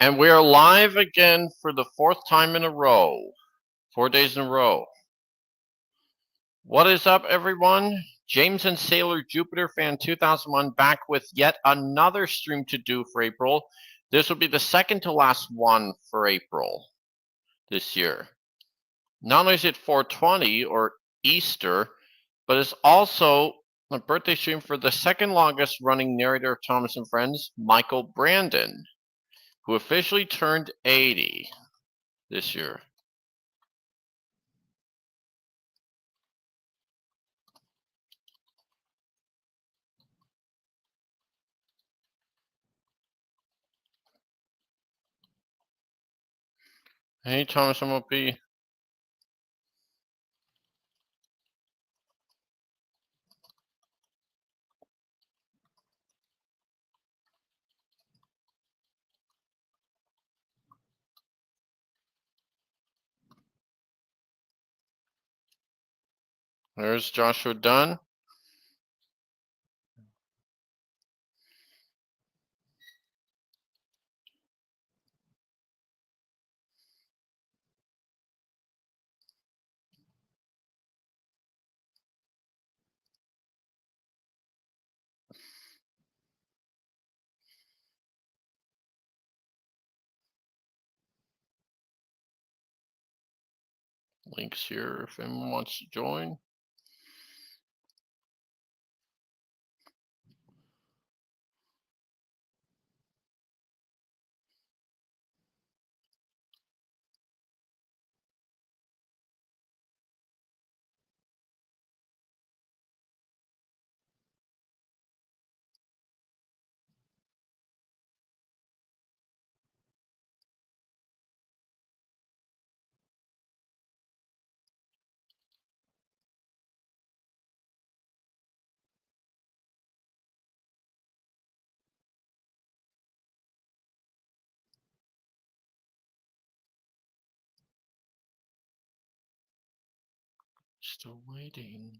And we are live again for the fourth time in a row. 4 days in a row. What is up, everyone? James and Sailor Jupiter Fan 2001 back with yet another stream to do for April. This will be the second to last one for April this year. Not only is it 420 or Easter, but it's also a birthday stream for the second longest running narrator of Thomas and Friends, Michael Brandon, who officially turned 80 this year. Hey, Thomas MLP. There's Joshua Dunn. Links here if anyone wants to join. Still waiting.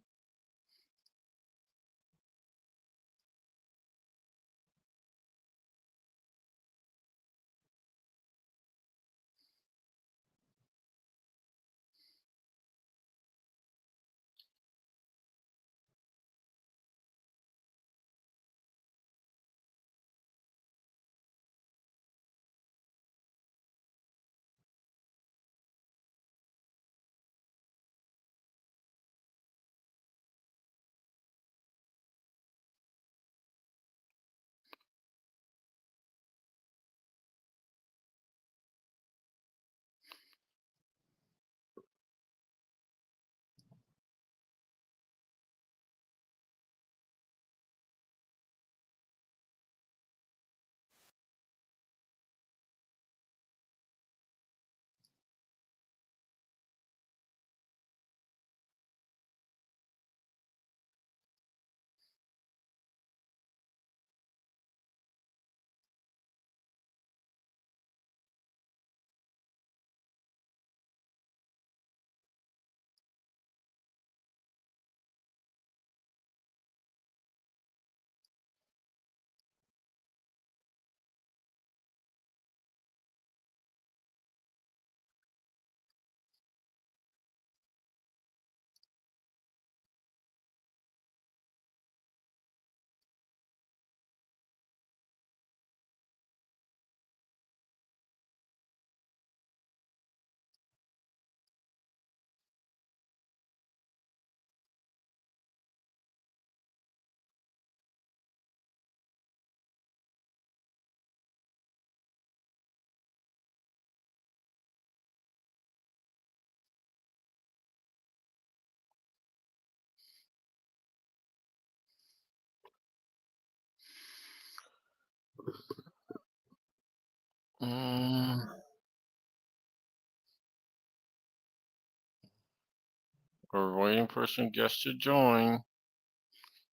We're waiting for some guests to join.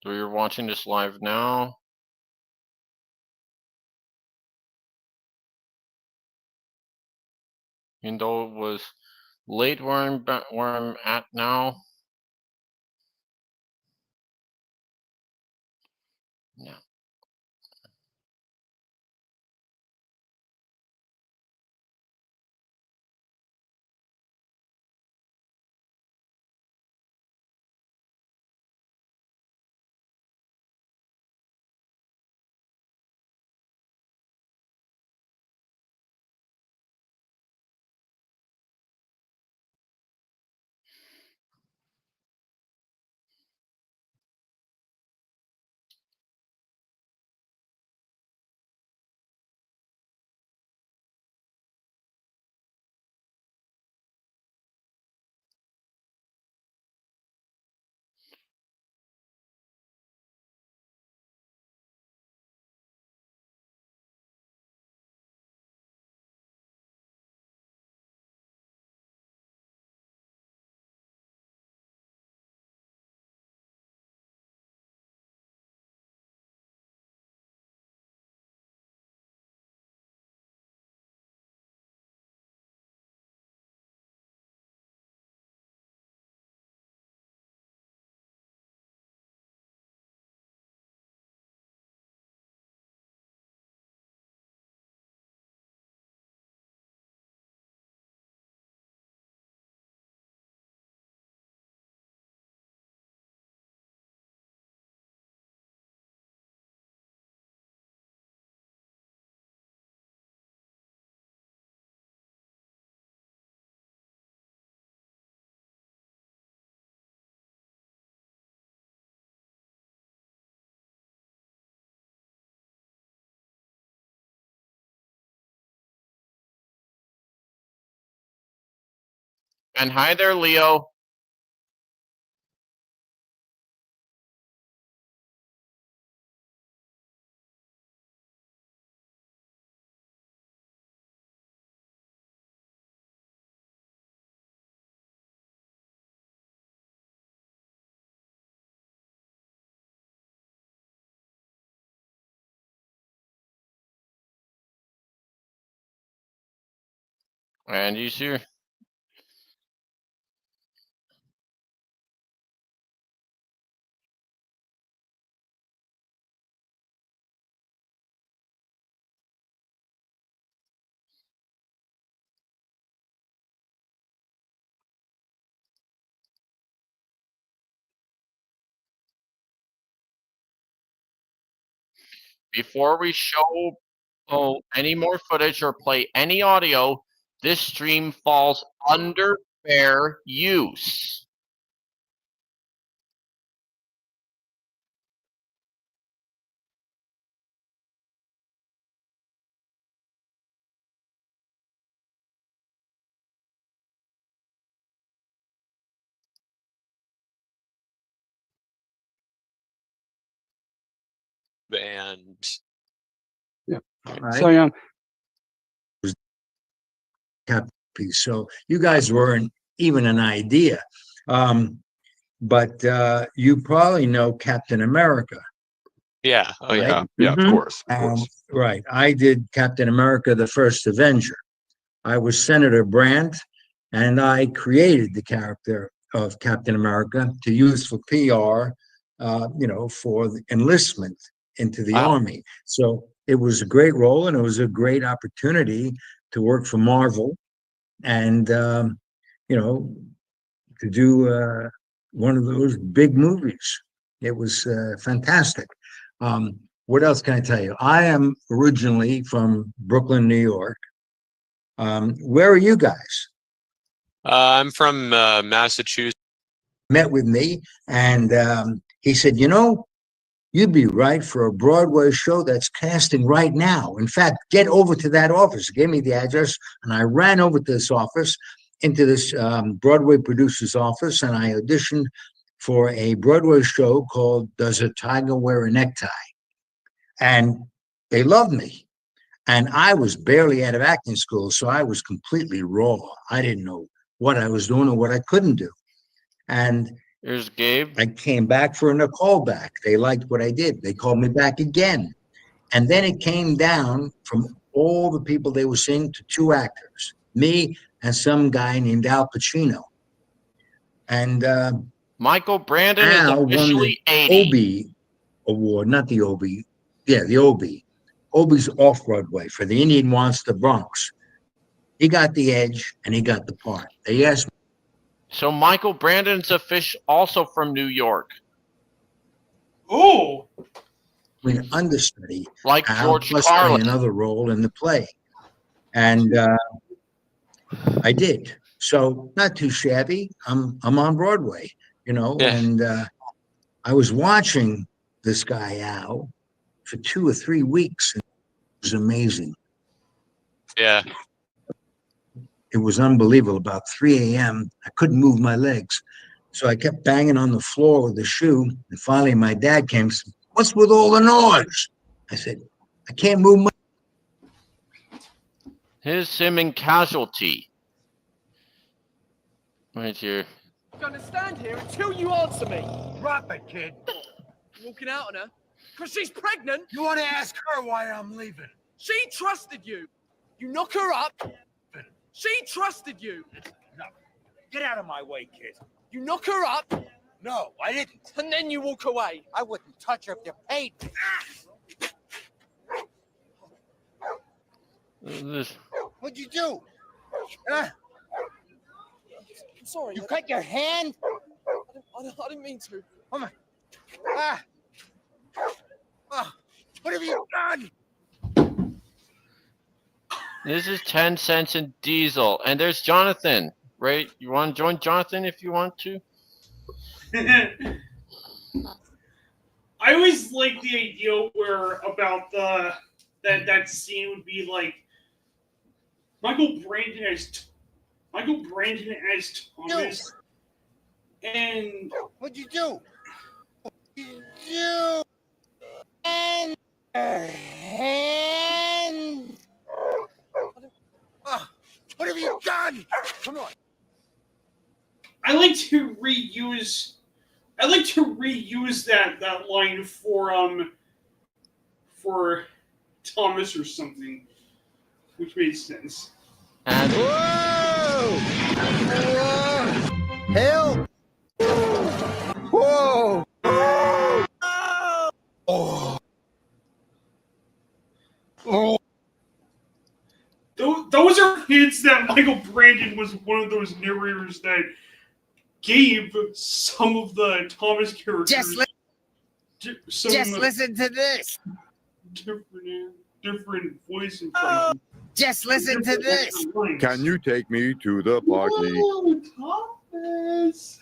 So you're watching this live now. Even though it was late where I'm at now. Yeah. And hi there, Leo. And he's here. Before we show any more footage or play any audio, this stream falls under fair use. And yeah, Right. so young. So you guys weren't even an idea. But you probably know Captain America. yeah, oh yeah, Right? Yeah, Mhm. of course. Right. I did Captain America, the First Avenger. I was Senator Brandt, and I created the character of Captain America to use for PR, for the enlistment into the Wow. Army. So it was a great role, and it was a great opportunity to work for Marvel and, to do one of those big movies. It was fantastic. What else can I tell you? I am originally from Brooklyn, New York. Where are you guys? I'm from Massachusetts. Met with me, and he said, you'd be right for a Broadway show that's casting right now. In fact, get over to that office. He gave me the address, and I ran over to this office, into this Broadway producer's office, and I auditioned for a Broadway show called Does a Tiger Wear a Necktie? And they loved me. And I was barely out of acting school, so I was completely raw. I didn't know what I was doing or what I couldn't do. And Here's Gabe. I came back for a callback. They liked what I did. They called me back again. And then it came down from all the people they were seeing to two actors, me and some guy named Al Pacino. And Michael Brandon Al is won the officially 80. Obie Award, not the Obie. Yeah, the Obie. Obie's off Broadway for The Indian Wants the Bronx. He got the edge and he got the part. They asked me. So Michael Brandon's also from New York, Oh, An understudy, like Al, George plus play Carlin. another role in the play. And I did. So not too shabby. I'm on Broadway, Yeah. and I was watching this guy Al for 2 or 3 weeks. It was amazing. Yeah. It was unbelievable. About 3 a.m., I couldn't move my legs. So I kept banging on the floor with the shoe. And finally, my dad came and said, "What's with all the noise?" I said, "I can't move my." Here's him in Casualty. Right here. I'm gonna stand here until you answer me. Drop it, kid. Walking out on her, because she's pregnant. You want to ask her why I'm leaving? She trusted you. You knock her up. She trusted you. No. Get out of my way, kid. You knock her up, No, I didn't. and then you walk away. I wouldn't touch her if you paid me. This, What'd you do? Huh? I'm sorry. You cut your hand? I didn't mean to. Come on. Ah. Oh, what have you done? this is 10 cents in diesel. And there's Jonathan, right? You want to join Jonathan if you want to? I always like the idea where about that scene would be like Michael Brandon has Michael Brandon as Thomas. And What'd you do? You and what have you done? Come on. I like to reuse that line for Thomas or something, which made sense. And Whoa! Help! Whoa! Oh! Oh! Those are hints that Michael Brandon was one of those narrators that gave some of the Thomas characters Just listen to this. different voice inflections. Just listen to this. Can you take me to the party? Oh, Thomas.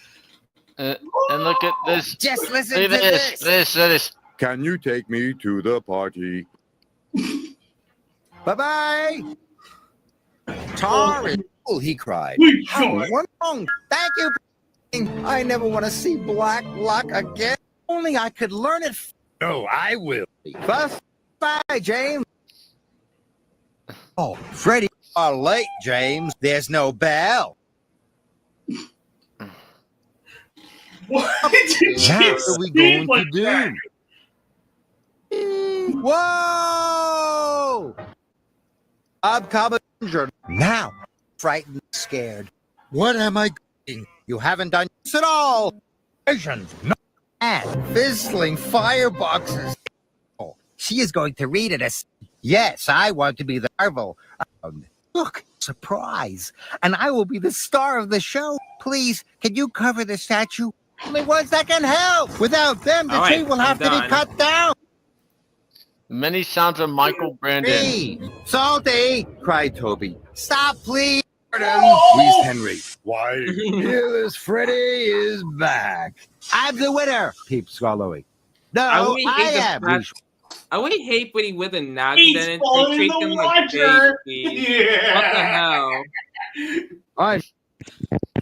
and look at this. Just listen See to this. This. Can you take me to the party? Bye-bye. Sorry. Oh, he cried. Wait, Oh, George. one wrong. Thank you. I never want to see Black Luck again. Only I could learn it. No, I will. First, bye, James. Oh, Freddie, you are late, James. There's no bell. What did you What are we say going like to do? that? Whoa! I'm coming now. Frightened, scared. What am I doing? You haven't done this at all. Patience, no. And fizzling fireboxes. Oh, she is going to read it as, yes, I want to be the Marvel. Look, surprise. And I will be the star of the show. Please, can you cover the statue? Only ones that can help. Without them, the All tree right, will have I'm to be done. cut down. Many sounds of Michael Brandon. Hey, Salty, cried Toby. Stop, please. Wheezed Henry. Why? Fearless Freddy is back. I'm the winner, peeped Swallowing. No, I really I hate the am. fact- I really hate putting with a nag He's then they falling in treat the them like water. babies. Yeah. What the hell? I'm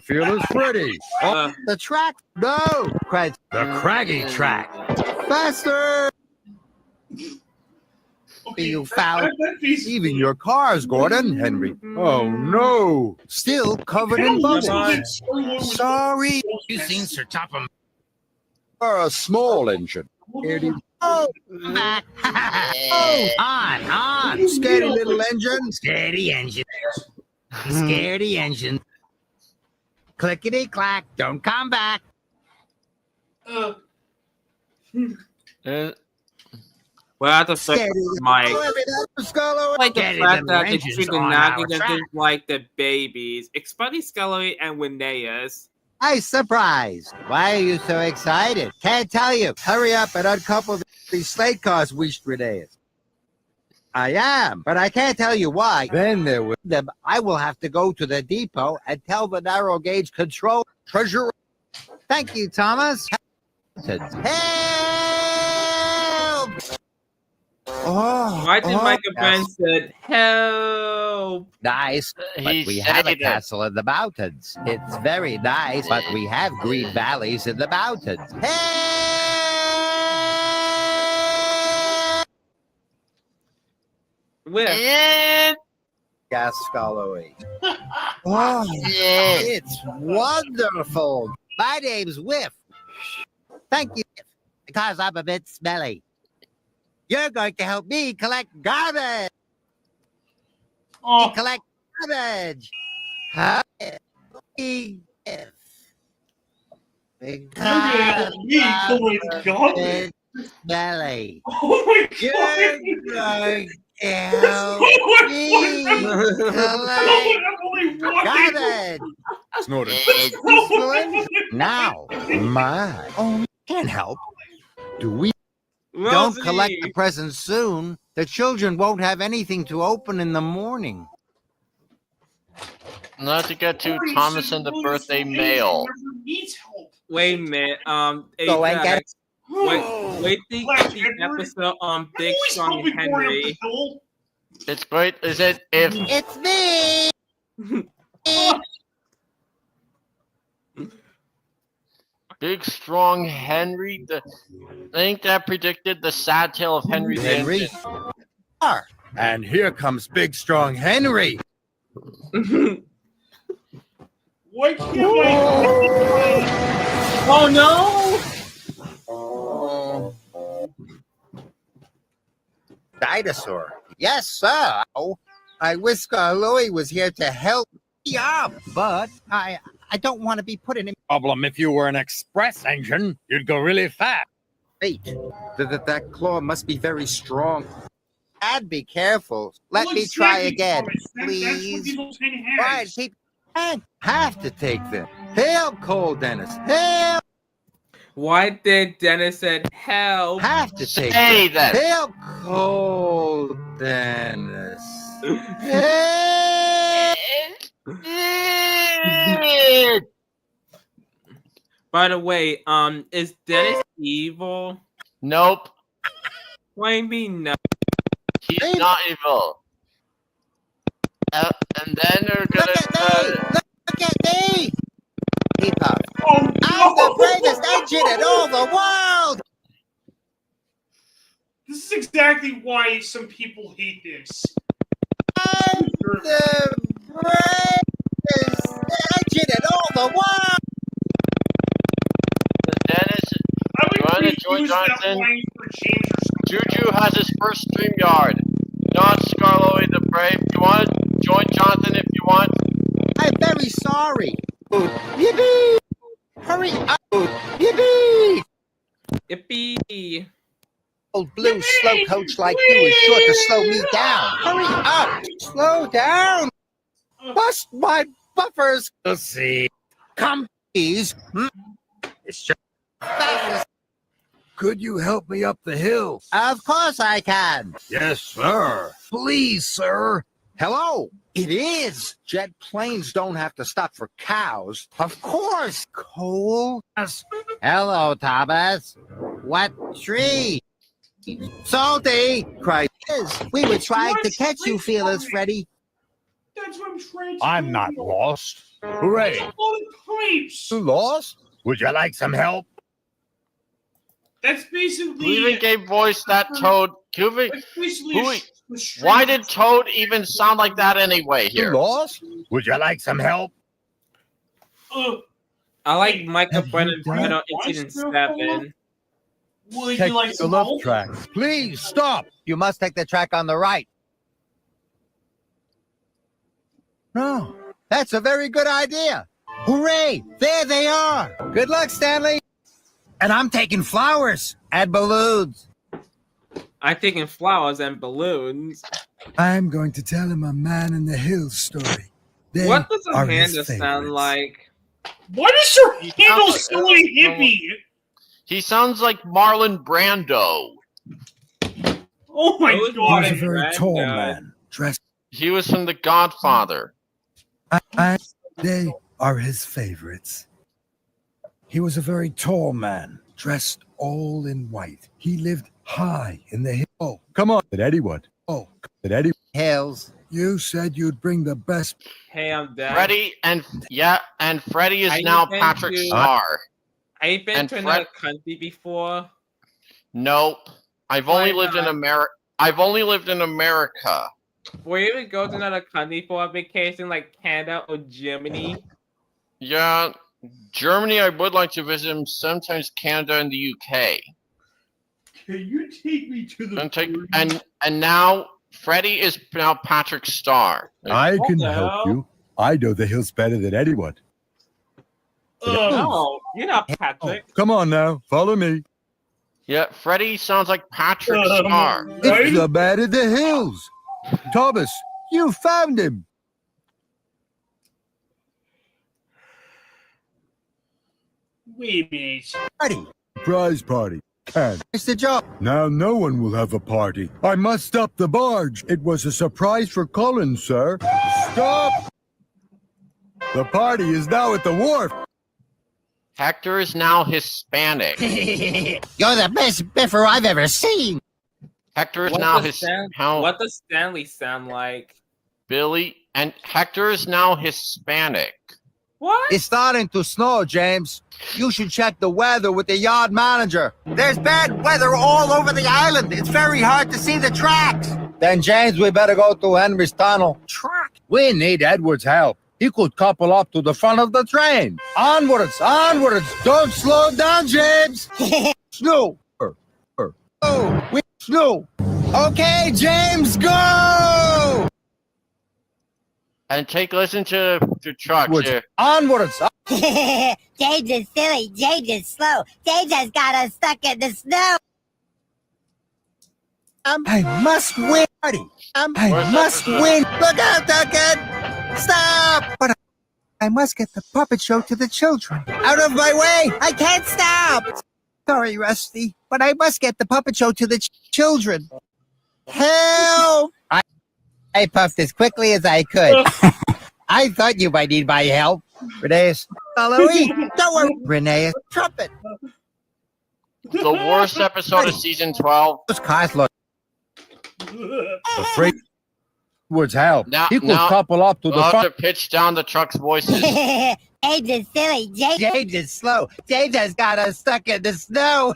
Fearless Freddy. Uh, The track? No, cried The craggy track. faster. Okay, You found that piece- even your cars, Gordon. Henry. Oh no, still covered in bubbles. Sorry, You seen Sir Topham. For a small engine. Oh, back. Oh, on. Scaredy little engine. Scaredy engine. Scaredy engine. Clickety clack. Don't come back. Uh, well, the fact, Mike. Like the Scaredy fact little that they engines treat the on our nagging track. things like the babies, especially Scully and Winneas. I'm surprised. Why are you so excited? Can't tell you. Hurry up and uncouple these slate cars, wished Reneus. I am, but I can't tell you why. Then there will them. I will have to go to the depot and tell the narrow gauge control treasurer. Thank you, Thomas. Help! Oh, Why did Michael yes. Brand said, help? Nice, but he we have a said it. castle in the mountains. It's very nice, but we have green valleys in the mountains. Help! With Gascoloy. Oh, it's wonderful. My name's Whiff. Thank you, Whiff, because I'm a bit smelly. You're going to help me collect garbage. Oh, Collect garbage. Huh? Whiff. Because me I'm pulling a garbage. bit smelly. Oh my You're god! going to help me collect garbage. Snorted. Now, my own can't help. Do we don't collect the presents soon, the children won't have anything to open in the morning. Not to get to Thomas and the birthday mail. Needs help. Wait a minute. Hey, Go and get guys, wait till you get the episode on Big Strong Henry. It's great, is it? If It's me. Big strong Henry. I think that predicted the sad tale of Henry the Henry. Infant. And here comes big strong Henry. Why can't I? Oh no! Dinosaur. Yes, sir. Oh, I wish Louie was here to help me up, but I don't want to be put in a Problem if you were an express engine, you'd go really fast. fate. That claw must be very strong. Dad, be careful. Let Well, me try exactly, again, Thomas. That's what please. Evil Ten Right, has. keep. I have to take them. Help, Cole Dennis. Help. Why did Dennis said help? Have to take Say them. that. Help, Cole Dennis. Help. By the way, is Dennis evil? Nope. Why me no? He's not evil. And then they're Look gonna. at me. Look at me. Keep up. Oh I'm the greatest engine in all the world. This is exactly why some people hate this. I'm the greatest engine in all the world. Dennis, I would You wanna reuse join that Jonathan? line for James or something. Juju has his first stream yard. Not Scarloey the Brave. You want to join Jonathan if you want? I'm very sorry. Yippee! Hurry up! Yippee! Yippee! Old blue slow coach like you is sure to slow me down. Hurry up! Slow down! Bust my buffers! Let's see. Come, please. It's just fast. Could you help me up the hill? Of course I can. Yes, sir. Please, sir. Hello. It is. Jet planes don't have to stop for cows. Of course, Cole. Yes. Hello, Thomas. What tree? Salty! Cried. We were trying to catch you, Feelers, Freddy. That's what I'm trying to I'm do. not lost. Hooray. There's a lot of pipes. You lost? Would you like some help? That's Who even basically. gave voice that Toad? That's basically Who- a string. Why did Toad even sound like that anyway You here? lost? Would you like some help? I like Michael Have you Brennan done Final Why Incident still 7. Would Take you like the some left help? track. Please stop. You must take the track on the right. No, that's a very good idea. Hooray! There they are. Good luck, Stanley. And I'm taking flowers and balloons. I'm taking flowers and balloons. I'm going to tell him a man in the hills story. They What does a are his panda sound favorites. like? Why does your He handle sounds so like- hippie? He sounds like Marlon Brando. Oh my Those He was a god. very tall Brando. man, dressed. He was from The Godfather. They are his favorites. He was a very tall man, dressed all in white. He lived high in the hill. Oh, come on. Did Eddie what? Oh, did Eddie? Hills. You said you'd bring the best. Hey, I'm dead. Freddie and Freddie is Are you now been Patrick to- Starr. Have you been and to Fred- another country before? Nope. I've only Why lived in not? America. I've only lived in America. Will you even go to another country for a vacation like Canada or Germany? Yeah, Germany. I would like to visit. Sometimes Canada and the UK. Can you take me to the And now Freddie is now Patrick Starr. I What can the help hell? you. I know the hills better than anyone. No, you're not Oh, Patrick. come on now, follow me. Yeah, Freddie sounds like Patrick Starr. Right? It's the man in the hills. Thomas, you found him. Wait a minute. Ready. Prize party. And Mr. Joe. now no one will have a party. I must stop the barge. It was a surprise for Collins, sir. Stop! The party is now at the wharf. Hector is now Hispanic. You're the best biffer I've ever seen. Hector is What now does What does Stanley sound like? Billy and Hector is now Hispanic. What? It's starting to snow, James. You should check the weather with the yard manager. There's bad weather all over the island. It's very hard to see the tracks. Then, James, we better go to Henry's tunnel. Track? We need Edward's help. He could couple up to the front of the train. Onwards, onwards. Don't slow down, James. Snow. Oh, we snow. Okay, James, go! And take a listen to trucks Onwards. here. Onwards. James is silly. James is slow. James has got us stuck in the snow. I must win. I Where's must that? win. Look out, Duncan! Stop! But I must get the puppet show to the children. Out of my way! I can't stop! Sorry, Rusty, but I must get the puppet show to the children. Help! I puffed as quickly as I could. I thought you might need my help. Renee's, Halloween. Don't worry, Renee, trumpet. The worst episode of season 12. Those cars look. Afraid Edward's help. Now- He could now- couple up to the We'll have front. to pitch down the truck's voices. James is silly. James is slow. James has got us stuck in the snow.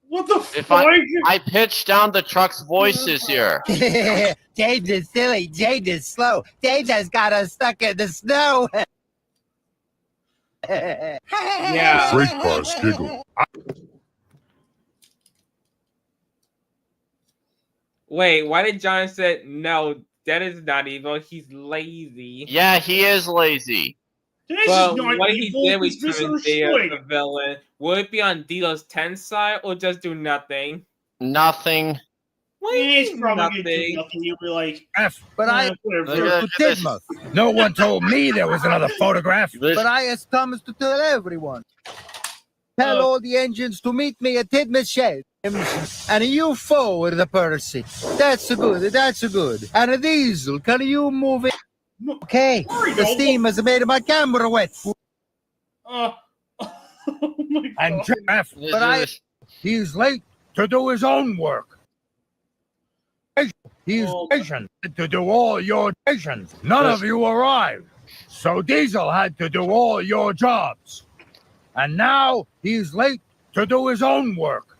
What the If fuck? I pitch down the truck's voices here. James is silly. James is slow. James has got us stuck in the snow. Yeah. Freight cars giggle. Wait, why did John say no? That is not evil. He's lazy. Yeah, he is lazy. This is But not what evil, he did was he's turn misunderstood. the villain. Would it be on Dito's 10 side or just do nothing? Nothing. What do you He's mean probably gonna do nothing? nothing. You'll be like, But I whatever. Look to at this. Tidmouth. No one told me there was another photograph. This- But I asked Thomas to tell everyone. Tell all the engines to meet me at Tidmouth Shed. And you forward the Percy. That's good. That's good. And a diesel. Can you move it? No. Okay. Sorry, The no. steam has made my camera wet. Oh my god. And Jeff, This But I- is- he's late to do his own work. He's Well- patient to do all your patients. None of you arrived. So Diesel had to do all your jobs. And now he's late to do his own work.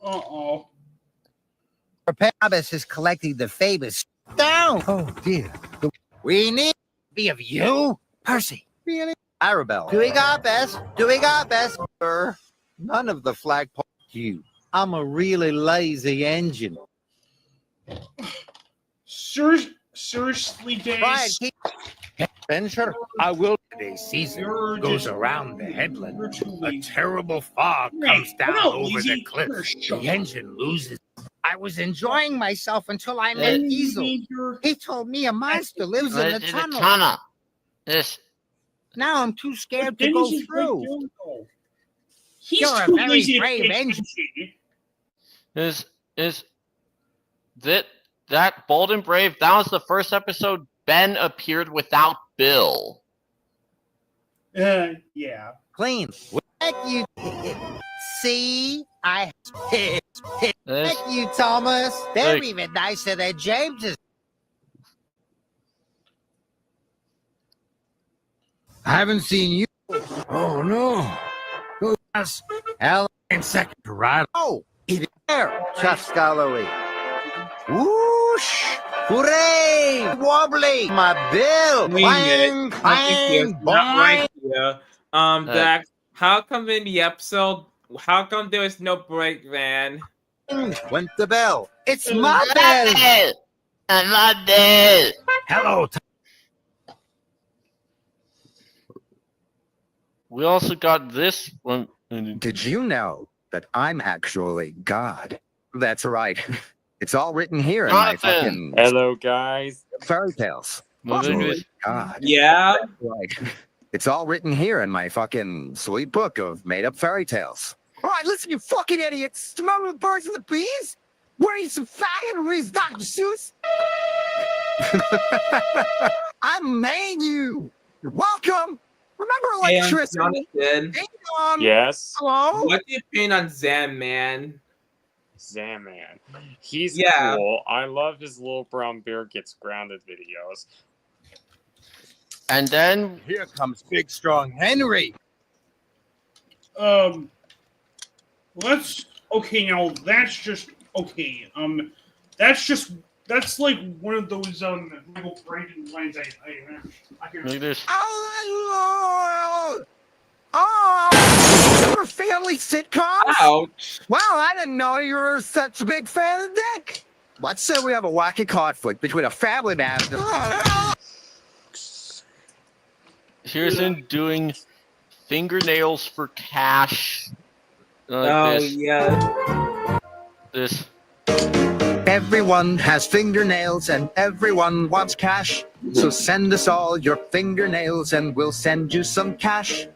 Uh-oh. Papabus is collecting the famous down. Oh dear. We need be of you, Percy. Really? Arabelle. Doing our best. Doing our best, sir. None of the flagpole. You. I'm a really lazy engine. Seriously, Days? Brian, keep. Spencer, I will. The season You're goes just- around the headland. You're too A lazy. terrible fog Right. comes down We're not over lazy. the cliff. We're shut The up. engine loses. I was enjoying myself until I Uh, met Diesel. You're- He told me a monster lives in the tunnel. tunnel. This. Now I'm too scared to Dennis go is right through. there, though. He's You're a too very lazy to brave pay engine. attention. Is that Bold and Brave? That was the first episode Ben appeared without Bill. Yeah. Clean. Thank you. See? Thank This, you, Thomas. They're Look. even nicer than James's. I haven't seen you. Oh no. Go us. Hell, In second to ride. oh, it's there. Chuck Scalloway. Whoosh! Hooray! Wobbly! My bill! Wing it. Clang, I think clang, it's not right boing! here. Dax, how come in the episode, how come there is no break van? Went the bell. It's my bell! I'm not dead. Hello. We also got this one. Did you know that I'm actually God? That's right. It's all written here in my Jonathan. fucking Hello, guys. fairy tales. Well, then Actually, we- God. Yeah? Right. It's all written here in my fucking sweet book of made-up fairy tales. All right, listen, you fucking idiots. Remember the birds and the bees? Where you some faggot reads Dr. Seuss? I made you. You're welcome. Remember Hey, electricity? Jonathan, Ding dong. Yes, Hello? what's your opinion on Zam, man? Zaman. He's Yeah. cool. I love his little brown bear gets grounded videos. And then Here comes Big Strong Henry. Let's okay now. That's just okay. That's like one of those Michael Brandon lines. I can. look at this. Your family sitcoms? Ouch. Wow, I didn't know you were such a big fan of Dick. Let's say we have a wacky conflict between a family man and... Here's him doing fingernails for cash. Oh This. yeah. This. Everyone has fingernails and everyone wants cash. So send us all your fingernails and we'll send you some cash.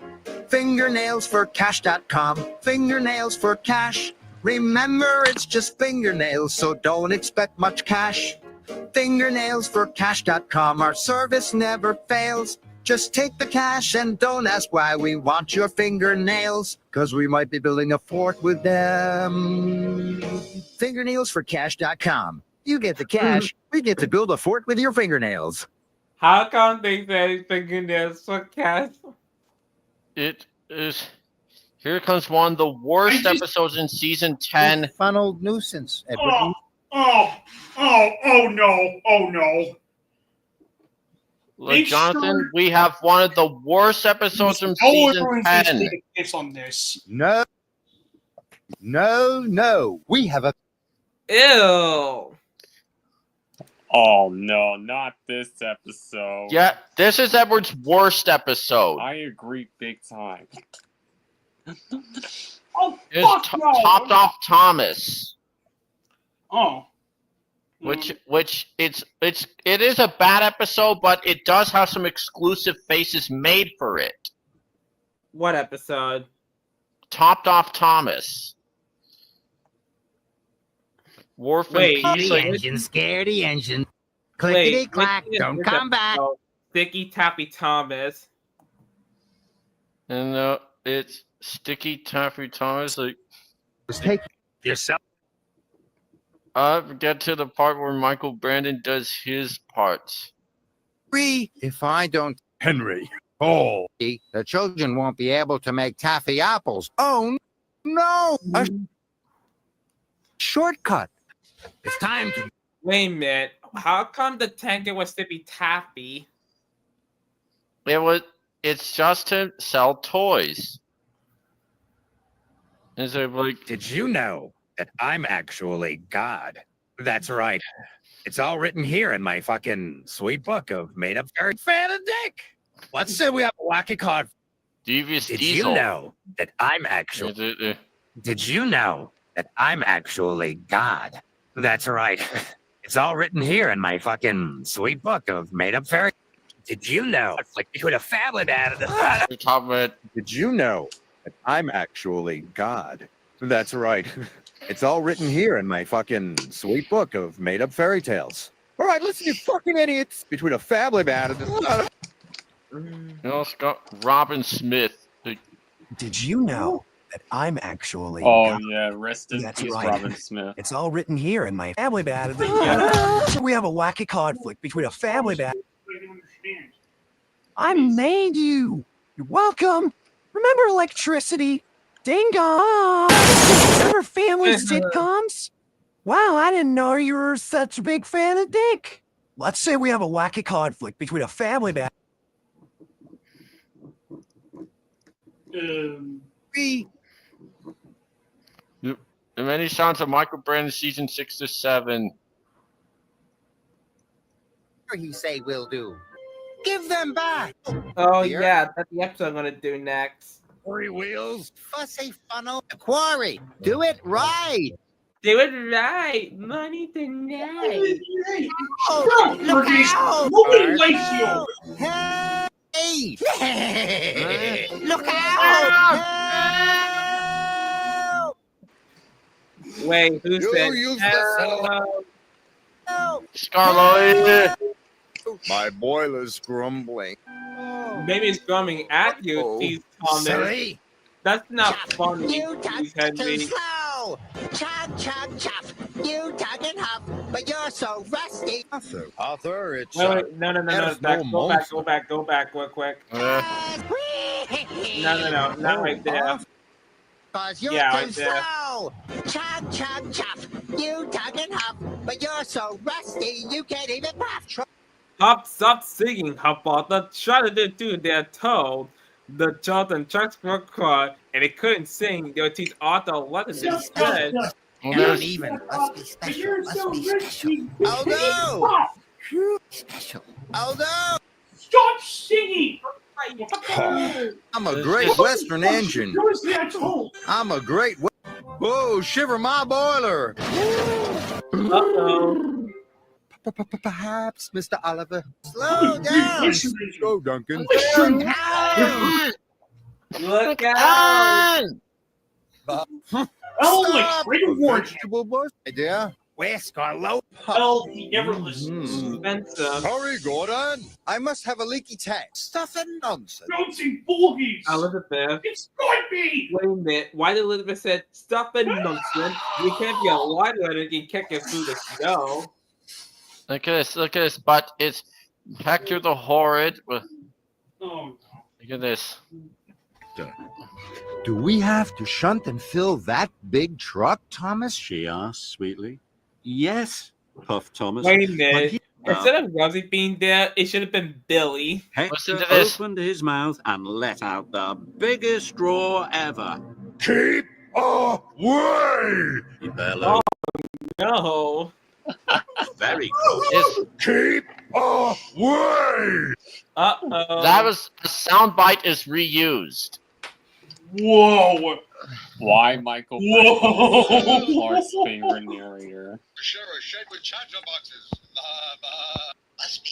Fingernailsforcash.com. Fingernails for cash. Remember, it's just fingernails, so don't expect much cash. Fingernailsforcash.com. Our service never fails. Just take the cash and don't ask why we want your fingernails, because we might be building a fort with them. Fingernailsforcash.com. You get the cash, we get to build a fort with your fingernails. How come they say fingernails for cash? It is. Here comes one of the worst episodes in season 10. Funnel nuisance, Edward. Oh no. Look, Make Jonathan, sure- we have one of the worst episodes from Oh, season everyone's gonna 10. take a piss on this. No. We have a Ew. Oh no, not this episode. Yeah, this is Edward's worst episode. I agree big time. Oh It's fuck no. Topped Off Thomas. Oh. Which it is a bad episode, but it does have some exclusive faces made for it. What episode? Topped Off Thomas. Worf and Wait, Peace, like, scaredy engine. Wait, Clickety-clack, which is don't this come back. episode? Sticky Tappy Thomas. and it's Sticky Taffy Thomas. Like, Just take yourself. get to the part where Michael Brandon does his parts. If I don't, Henry. Oh. the children won't be able to make taffy apples. Oh, no. A shortcut. It's time to... Wait a minute. How come the tanker was Sticky Tappy? It's just to sell toys. And so like, Did you know that I'm actually God? That's right. It's all written here in my fucking sweet book of made up fairy fan of Dick. Let's say we have a wacky card. Devious Did Diesel. you know that I'm actually... Did you know that I'm actually God? That's right. It's all written here in my fucking sweet book of made up fairy. Did you know? It's like between a family man and We're talking about Did you know that I'm actually God? That's right. It's all written here in my fucking sweet book of made up fairy tales. All right, listen, you fucking idiots. Between a family man and... Scott Robin Smith. Like, Did you know that I'm actually... Oh yeah, rest in That's peace, right. Robin Smith. It's all written here in my family bad. So we have a wacky conflict between a family bad. I don't understand. I made you. You're welcome. Remember electricity? Ding dong. Remember family sitcoms? Wow, I didn't know you were such a big fan of Dick. Let's say we have a wacky conflict between a family bad. the many sounds of Michael Brandon season 6 to 7. You say will do. Give them back. Oh Here. yeah, that's the episode I'm gonna do next. Three wheels. Fussy funnel quarry. Do it right. Do it right. Money tonight. Oh, look Fergus, out. nobody likes you. Hey. Look out. Help. Wait, who You said use the hello? Help. Scarlet! My boiler's grumbling. Maybe it's coming at you, Oh, Steve Thomas. Silly. That's not funny, You talk Steve too Henry. slow. Chop, chop, chop. You talk and hop. but you're so rusty. Arthur, it's Wait, no, go back, real quick. No, not right there. Cause you're Yeah, too right there. slow. Chug, chug, chop. You tug and huff, but you're so rusty you can't even puff. Hop, stop singing, Hopper. The child did too. They're told the child and Chuck's were caught, and they couldn't sing. They would teach Arthur a lesson instead. Not even. Must be special. Must be special. Oh no! Special. Oh no! Stop singing! I'm a great Western engine. Where's the asshole? I'm a great. Whoa! Shiver my boiler. Uh-oh. Perhaps, Mr. Oliver. Slow down. Go, Duncan. Look out! Oh, like trigger warning. Vegetable bush. Idea. Where's Carlo? Hell, he never listens. Spencer. Hurry, Gordon. I must have a leaky tank. Stuff and nonsense. Don't say bullies. Elizabeth. It's not me. Wait a minute. Why did Elizabeth said stuff and nonsense? We can't be a lighter and it can't get through the snow. Look at this, but it's Hector the Horrid with. Oh, Look at this. Do we have to shunt and fill that big truck, Thomas? She asked sweetly. Yes, puffed Thomas. Wait a minute. Instead of Rosie being there, it should have been Billy. Hector to this. opened his mouth and let out the biggest roar ever. Keep away! He bellowed. No. Very close. It's, Keep away! Uh-oh. that was the soundbite is reused. whoa. Why Michael Whoa. Clark's favorite narrator? Sure, a shed with cha-cha boxes. Must be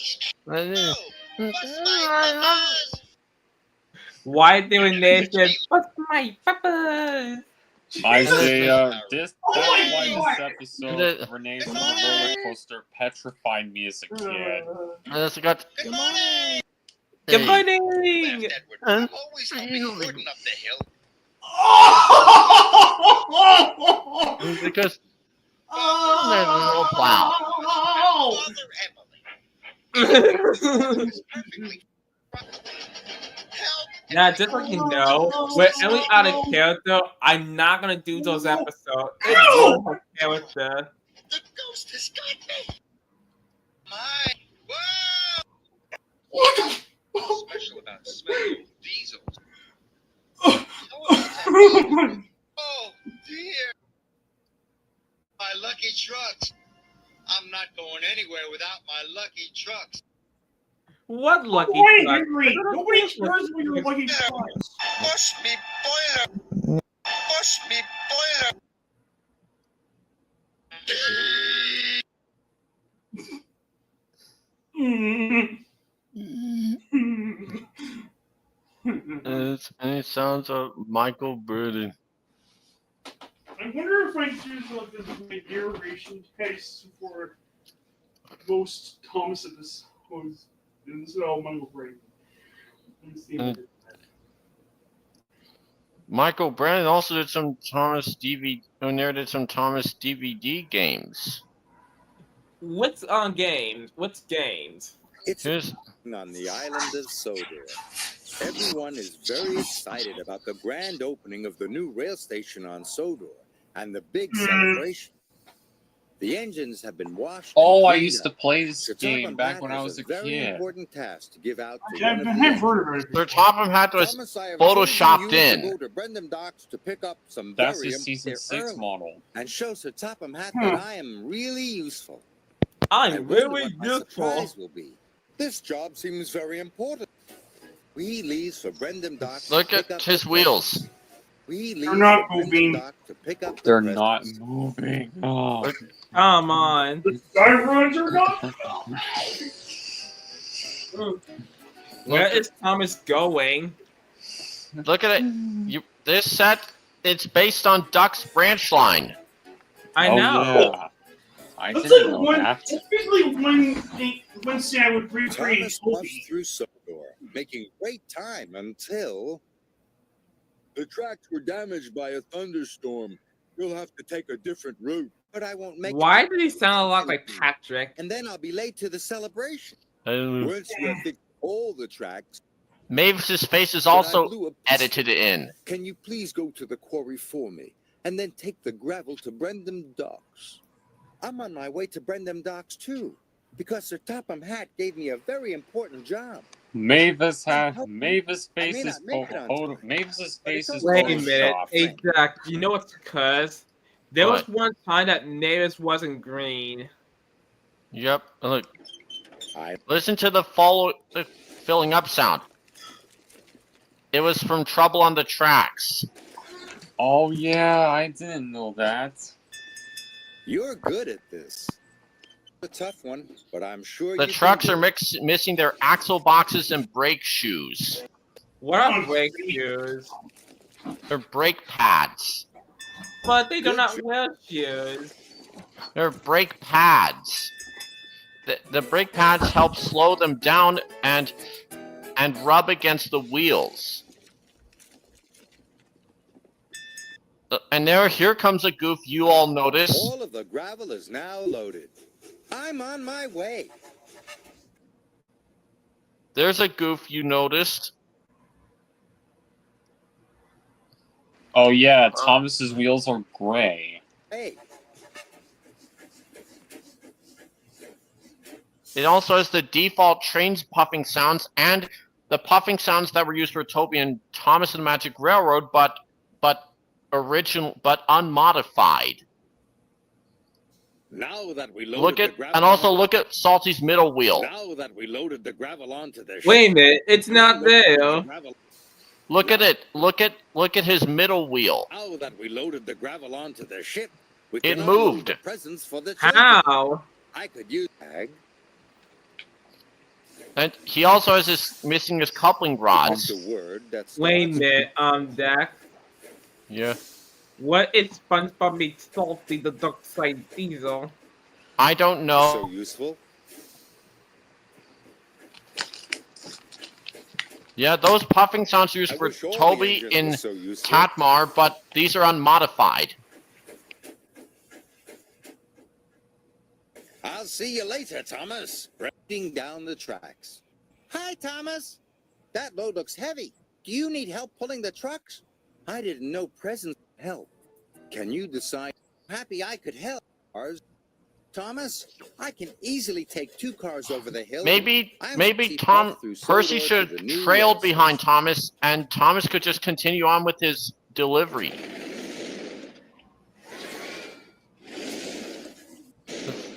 Why doing this? What's my purpose? Isaiah, that's Oh my why God. this episode, Renee's roller coaster petrified me as a kid. And it's got. Good morning. Good morning! I've always hoped you wouldn't up the hill. Because there's no plow. Yeah, just like you know, with Ellie out of character, I'm not gonna do those episodes. It's just her character. The ghost has got me. My, whoa! Special about smelling diesels. Oh dear! My lucky trucks. I'm not going anywhere without my lucky trucks. What lucky Wait, truck? Henry, nobody cares when you're lucky trucks. Push me, boiler. Push me, boiler. It's any sounds of Michael Burden. I wonder if I do like this my narration text for Ghost Thomas in this was in this Michael Brayden. Let's see if I did that. Michael Brandon also did some Thomas DVD, who narrated some Thomas DVD games. What's on games? What's games? It's Here's on the island of Sodor. Everyone is very excited about the grand opening of the new rail station on Sodor and the big celebration. The engines have been washed. Oh, and I cleaned used to up. play this Sir game Topham back Hatt when I has was a very kid. important task to give out to I've one of the heard of it. Sir Topham Hatt was Thomas, I have photoshopped chosen you to in. go to Brendan Docks to pick up some That's very his season important 6 early model. and show Sir Topham Hatt that I am really useful. I'm I wonder really what my useful. surprise will be. This job seems very important. We leave for Brendan Docks. Look to pick at up his the wheels. presents. We leave They're not for Brendan moving. Docks to pick up the They're not presents. moving. Oh. Come on. The sirens are not. Where is Thomas going? Look at it. This set, it's based on Duck's branch line. I Oh, know. yeah. I That's didn't like know one. that. That's basically one scene I would recreate. Thomas puffs through Sodor, making great time until the tracks were damaged by a thunderstorm. You'll have to take a different route. But I won't make Why it. did he sound a lot like Patrick? And then I'll be late to the celebration. Uh, Once you have fixed all the tracks, Mavis's face is then I also blew a piece. edited in. Can you please go to the quarry for me and then take the gravel to Brendam Docks? I'm on my way to Brendam Docks too, because Sir Topham Hatt gave me a very important job. Mavis Help me. Mavis I may face is not make it on time, Mavis's but face it's is okay. Wait a minute. photoshopped. Hey, Jack, you know what's cuz? There was What? one time that Mavis wasn't green. Yep. Look. I Listen to the filling up sound. It was from Trouble on the Tracks. Oh yeah, I didn't know that. You're good at this. A tough one, but I'm sure The you can trucks do are it. missing their axle boxes and brake shoes. What are brake shoes? They're brake pads. But they do Good not job. wear shoes. They're brake pads. The brake pads help slow them down and rub against the wheels. And here comes a goof you all notice. All of the gravel is now loaded. I'm on my way. There's a goof you noticed. Oh yeah, Thomas's wheels are gray. Hey, It also has the default trains puffing sounds and the puffing sounds that were used for Toby and Thomas and the Magic Railroad, but unmodified. now that we loaded Look the at gravel and also look at Salty's middle wheel. now that we loaded the gravel onto the Wait a ship, minute, it's not there. Look at it. Look at his middle wheel. Now that we loaded the gravel onto the ship, we It can unload moved. the presents for the children. How? I could use tag. And he also has missing his coupling rods. The word that's Wait a minute, Dak. Yeah. What is SpongeBob meets Salty the Dark Side Diesel? I don't know. so useful. Yeah, those puffing sounds are used I for wish all the Toby engines in were so useful. Katmar, but these are unmodified. I'll see you later, Thomas. Breaking down the tracks. Hi, Thomas. That load looks heavy. Do you need help pulling the trucks? I didn't know presents could help. Can you decide? Happy I could help. Cars. Thomas, I can easily take 2 cars over the hill. Maybe I will keep Tom up through Percy Sodor to should the new trail rail behind station. Thomas, and Thomas could just continue on with his delivery.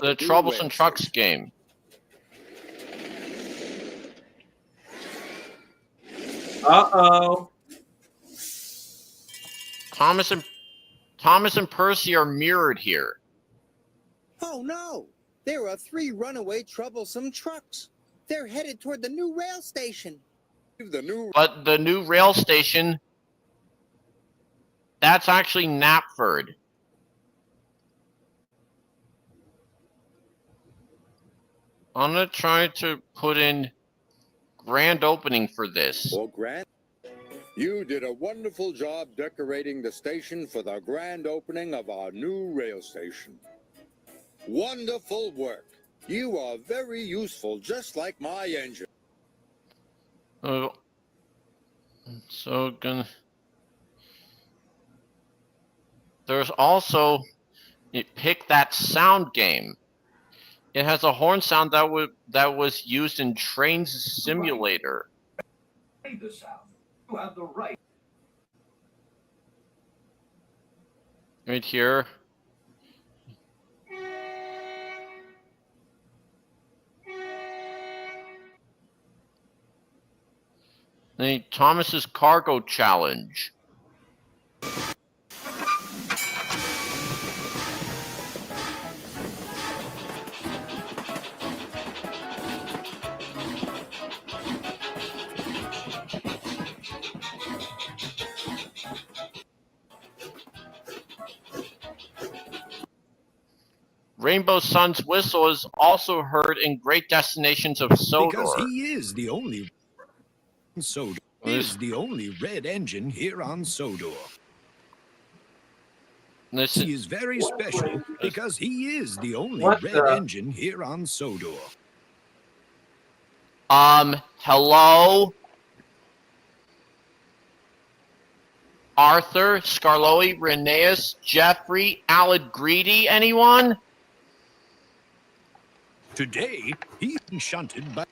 The Troublesome Trucks game. Uh-oh. Thomas and Percy are mirrored here. Oh no! There are 3 runaway troublesome trucks. They're headed toward the new rail station. The new But the new rail station, that's actually Knapford. I'm gonna try to put in grand opening for this. Well, Grant, you did a wonderful job decorating the station for the grand opening of our new rail station. Wonderful work. You are very useful, just like my engine. So there's also pick that sound game. It has a horn sound that was used in Trains Simulator. The sound. You have the right. Right here. The Thomas's Cargo Challenge. Rainbow Sun's whistle is also heard in Great Destinations of Sodor. Because he is the only Sodor. Is the only red engine here on Sodor. Listen, He is very special because he is the only What red the- engine here on Sodor. hello? Arthur, Scarloey, Rheneas, Jeffrey, Alad Greedy, anyone? Today, he's shunted by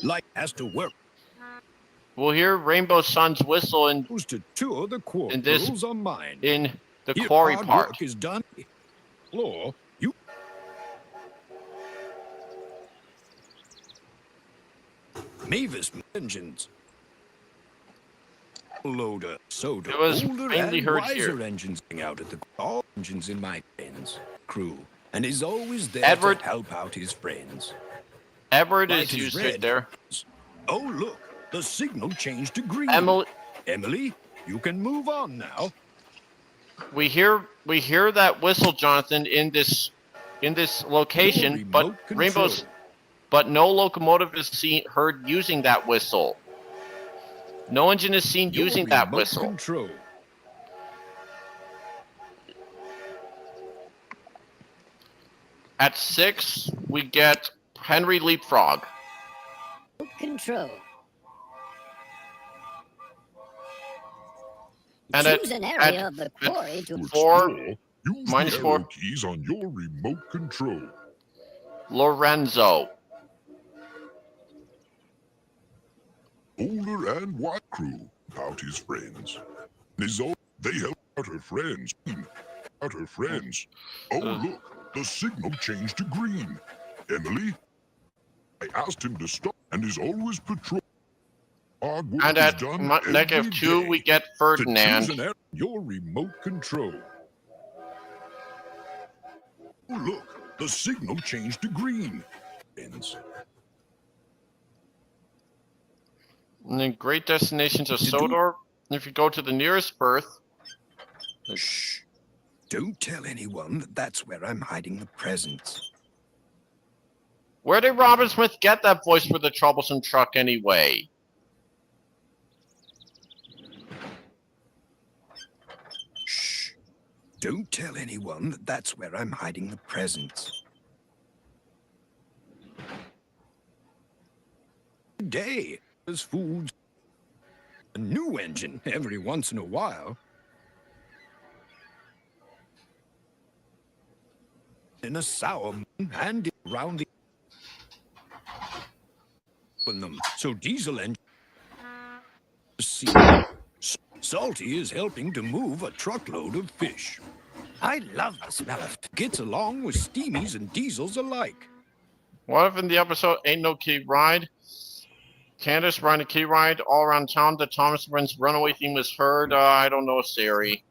light has to work. We'll hear Rainbow Sun's whistle in To tour the quarry. In this- Rules are mine. in the Here, quarry hard part. work is done. Floor, you. Mavis engines. Loader, soda, It was older mainly and heard wiser here. engines out at the all engines in my friends crew, and is always there Edward- to help out his friends. Edward Light is is used red. it there. Oh look, the signal changed to green. Emily, you can move on now. we hear that whistle, Jonathan, in this location, but remote control. Rainbow's, but no locomotive is heard using that whistle. No engine is seen Your using that remote whistle. Control. At 6, we get Henry Leapfrog. Control. And at, Choose an area at, of the at quarry to 4, Use minus the 4, arrow keys on your remote control. Lorenzo. Older and white crew about his friends. They help out her friends. Out her friends. Oh look, the signal changed to green. Emily, I asked him to stop and is always patrol. Hard work And is at done negative every 2, day. we get To Ferdinand. choose an arrow, your remote control. Oh look, the signal changed to green. Friends. And then great destinations of Sodor. And if you go to the nearest berth, Shh. Don't tell anyone that that's where I'm hiding the presents. where did Robin Smith get that voice for the troublesome truck anyway? Shh. Don't tell anyone that that's where I'm hiding the presents. Today, there's food. A new engine every once in a while. In a sour moon and around the open them so diesel engine see. Salty is helping to move a truckload of fish. I love the smell of it. Gets along with steamies and diesels alike. What if in the episode Ain't No Key Ride? Candace riding a key ride all around town. The Thomas Friends runaway theme was heard. I don't know, Siri.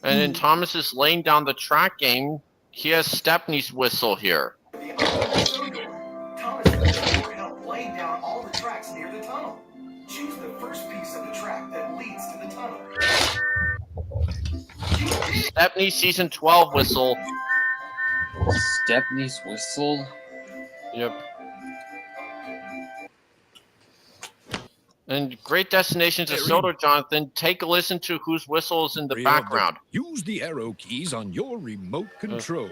And in Thomas's laying down the track game, he has Stepney's whistle here. Thomas will help laying down all the tracks near the tunnel. Choose the first piece of the track that leads to the tunnel. Stepney season 12 whistle. Stepney's whistle? Yep. And great destinations of Sodor, Jonathan. Take a listen to whose whistle is in the background. Use the arrow keys on your remote control.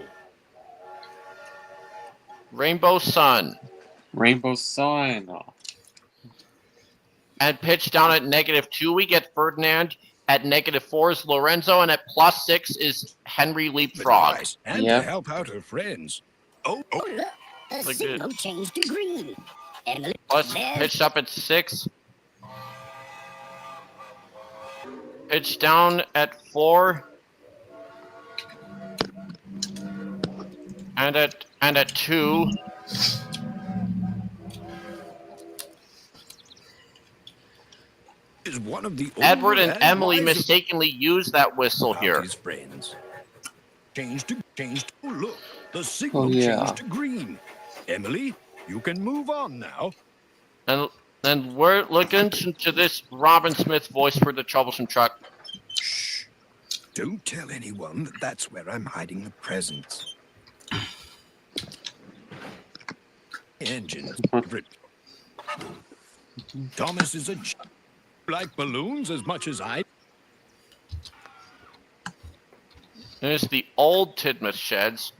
Rainbow Sun. Rainbow Sun. And pitch down at -2, we get Ferdinand. At -4 is Lorenzo, and at +6 is Henry Leapfrog. And to help out her friends. The Look signal good. changed to green. And Plus there's pitched up at 6. Pitch down at 4. And at 2. Is one of the Edward older and Emily wiser mistakenly used that whistle about here. his friends. Changed to. Oh, look, the signal yeah. changed to green. Emily, you can move on now. And we're looking to this Robin Smith voice for the troublesome truck. Shh. Don't tell anyone that that's where I'm hiding the presents. engine. Thomas is a like balloons as much as I. There's the old Tidmouth sheds.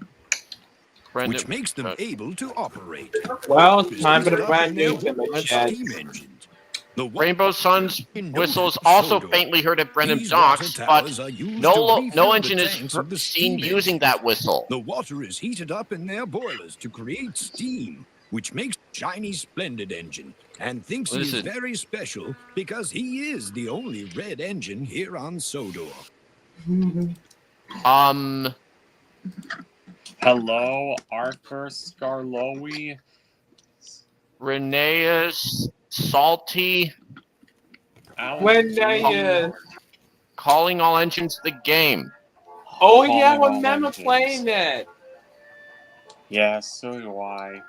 Brendan, Which makes them able to operate. Well, time for the brand new Tidmouth shed. Steam engines. Rainbow Sun's whistle is also faintly heard at Brenham Docks, but no engine is seen using that whistle. The water is heated up in their boilers to create steam, which makes shiny splendid engine, and thinks he is very special because he is the only red engine here on Sodor. Hello, Arthur Scarlowy. Renee's Salty. Renee's. Calling all engines the game. Oh yeah, I remember playing that. Yeah, so do I.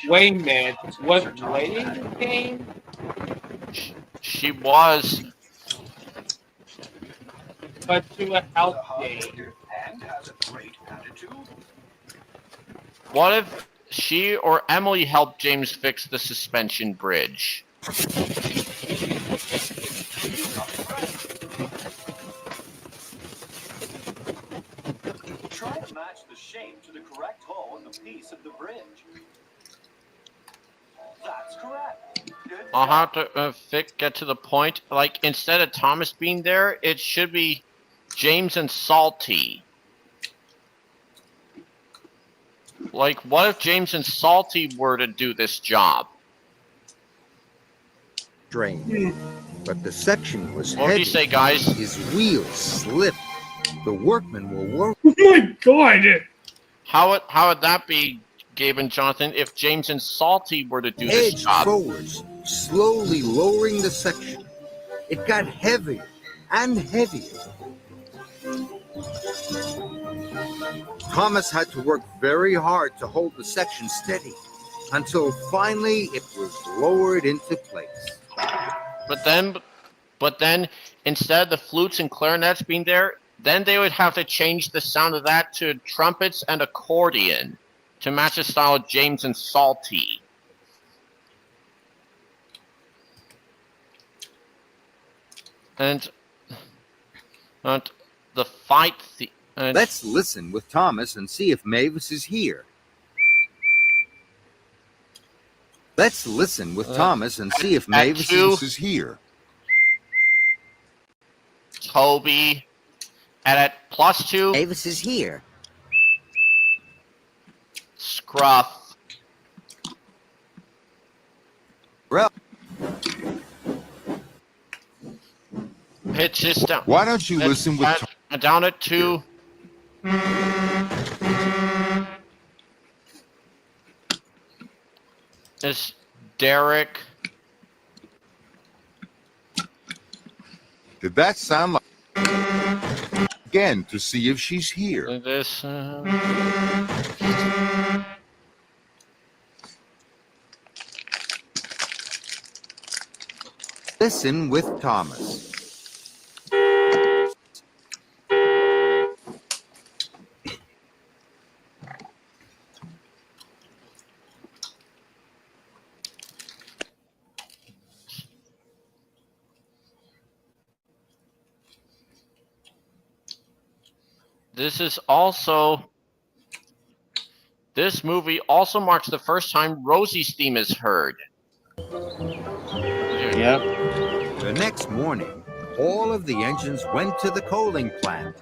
Wait a minute, was Lady in the game? She was. But to a health game. What if she or Emily helped James fix the suspension bridge? Try to match the shape to the correct hole in the piece of the bridge. That's correct. I'll have to get to the point. Like, instead of Thomas being there, it should be James and Salty. Like, what if James and Salty were to do this job? Drain. But the section was What would you say, guys? His wheels slipped. The workmen were worried. Oh my god! How would that be, Gabe and Jonathan, if James and Salty were to do this Edge job? forwards, slowly lowering the section. It got heavier and heavier. Thomas had to work very hard to hold the section steady until finally it was lowered into place. But then, instead of the flutes and clarinets being there, then they would have to change the sound of that to trumpets and accordion to match the style of James and Salty. And the fight... Let's listen with Thomas and see if Mavis is here. Let's listen with Thomas and see if Mavis is here. Toby. And at +2... Mavis is here. Scruff. Well, Pitch this down. Why don't you listen with down at 2. It's Derek. Did that sound like again to see if she's here? This. Listen with Thomas. This movie also marks the first time Rosie's theme is heard. Yep. The next morning, all of the engines went to the coaling plant.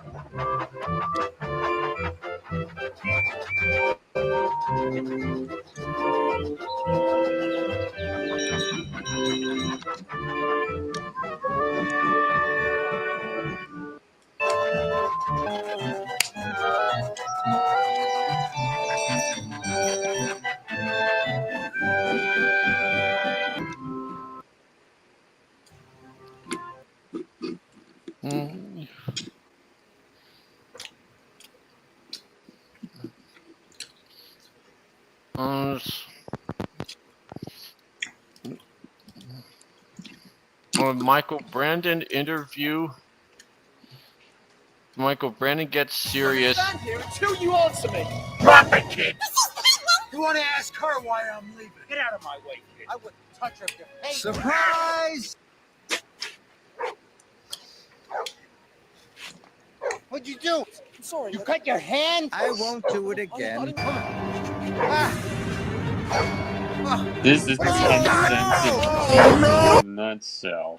Michael Brandon interview. Michael Brandon gets serious. Here, it's who you answer me. Drop it, kid. You want to ask her why I'm leaving? Get out of my way, kid. I wouldn't touch her if you paid. Surprise! What'd you do? I'm sorry. You cut your hand? I won't do it again. This is 10 cents in a nutshell.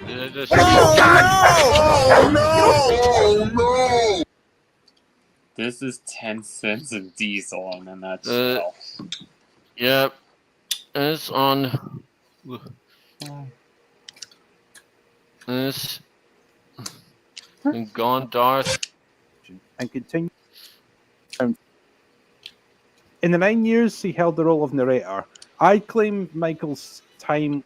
This is 10 cents of diesel in a nutshell. Yep. It's on. This. And Gone Darth. And continue. In the 9 years he held the role of narrator, I claim Michael's time.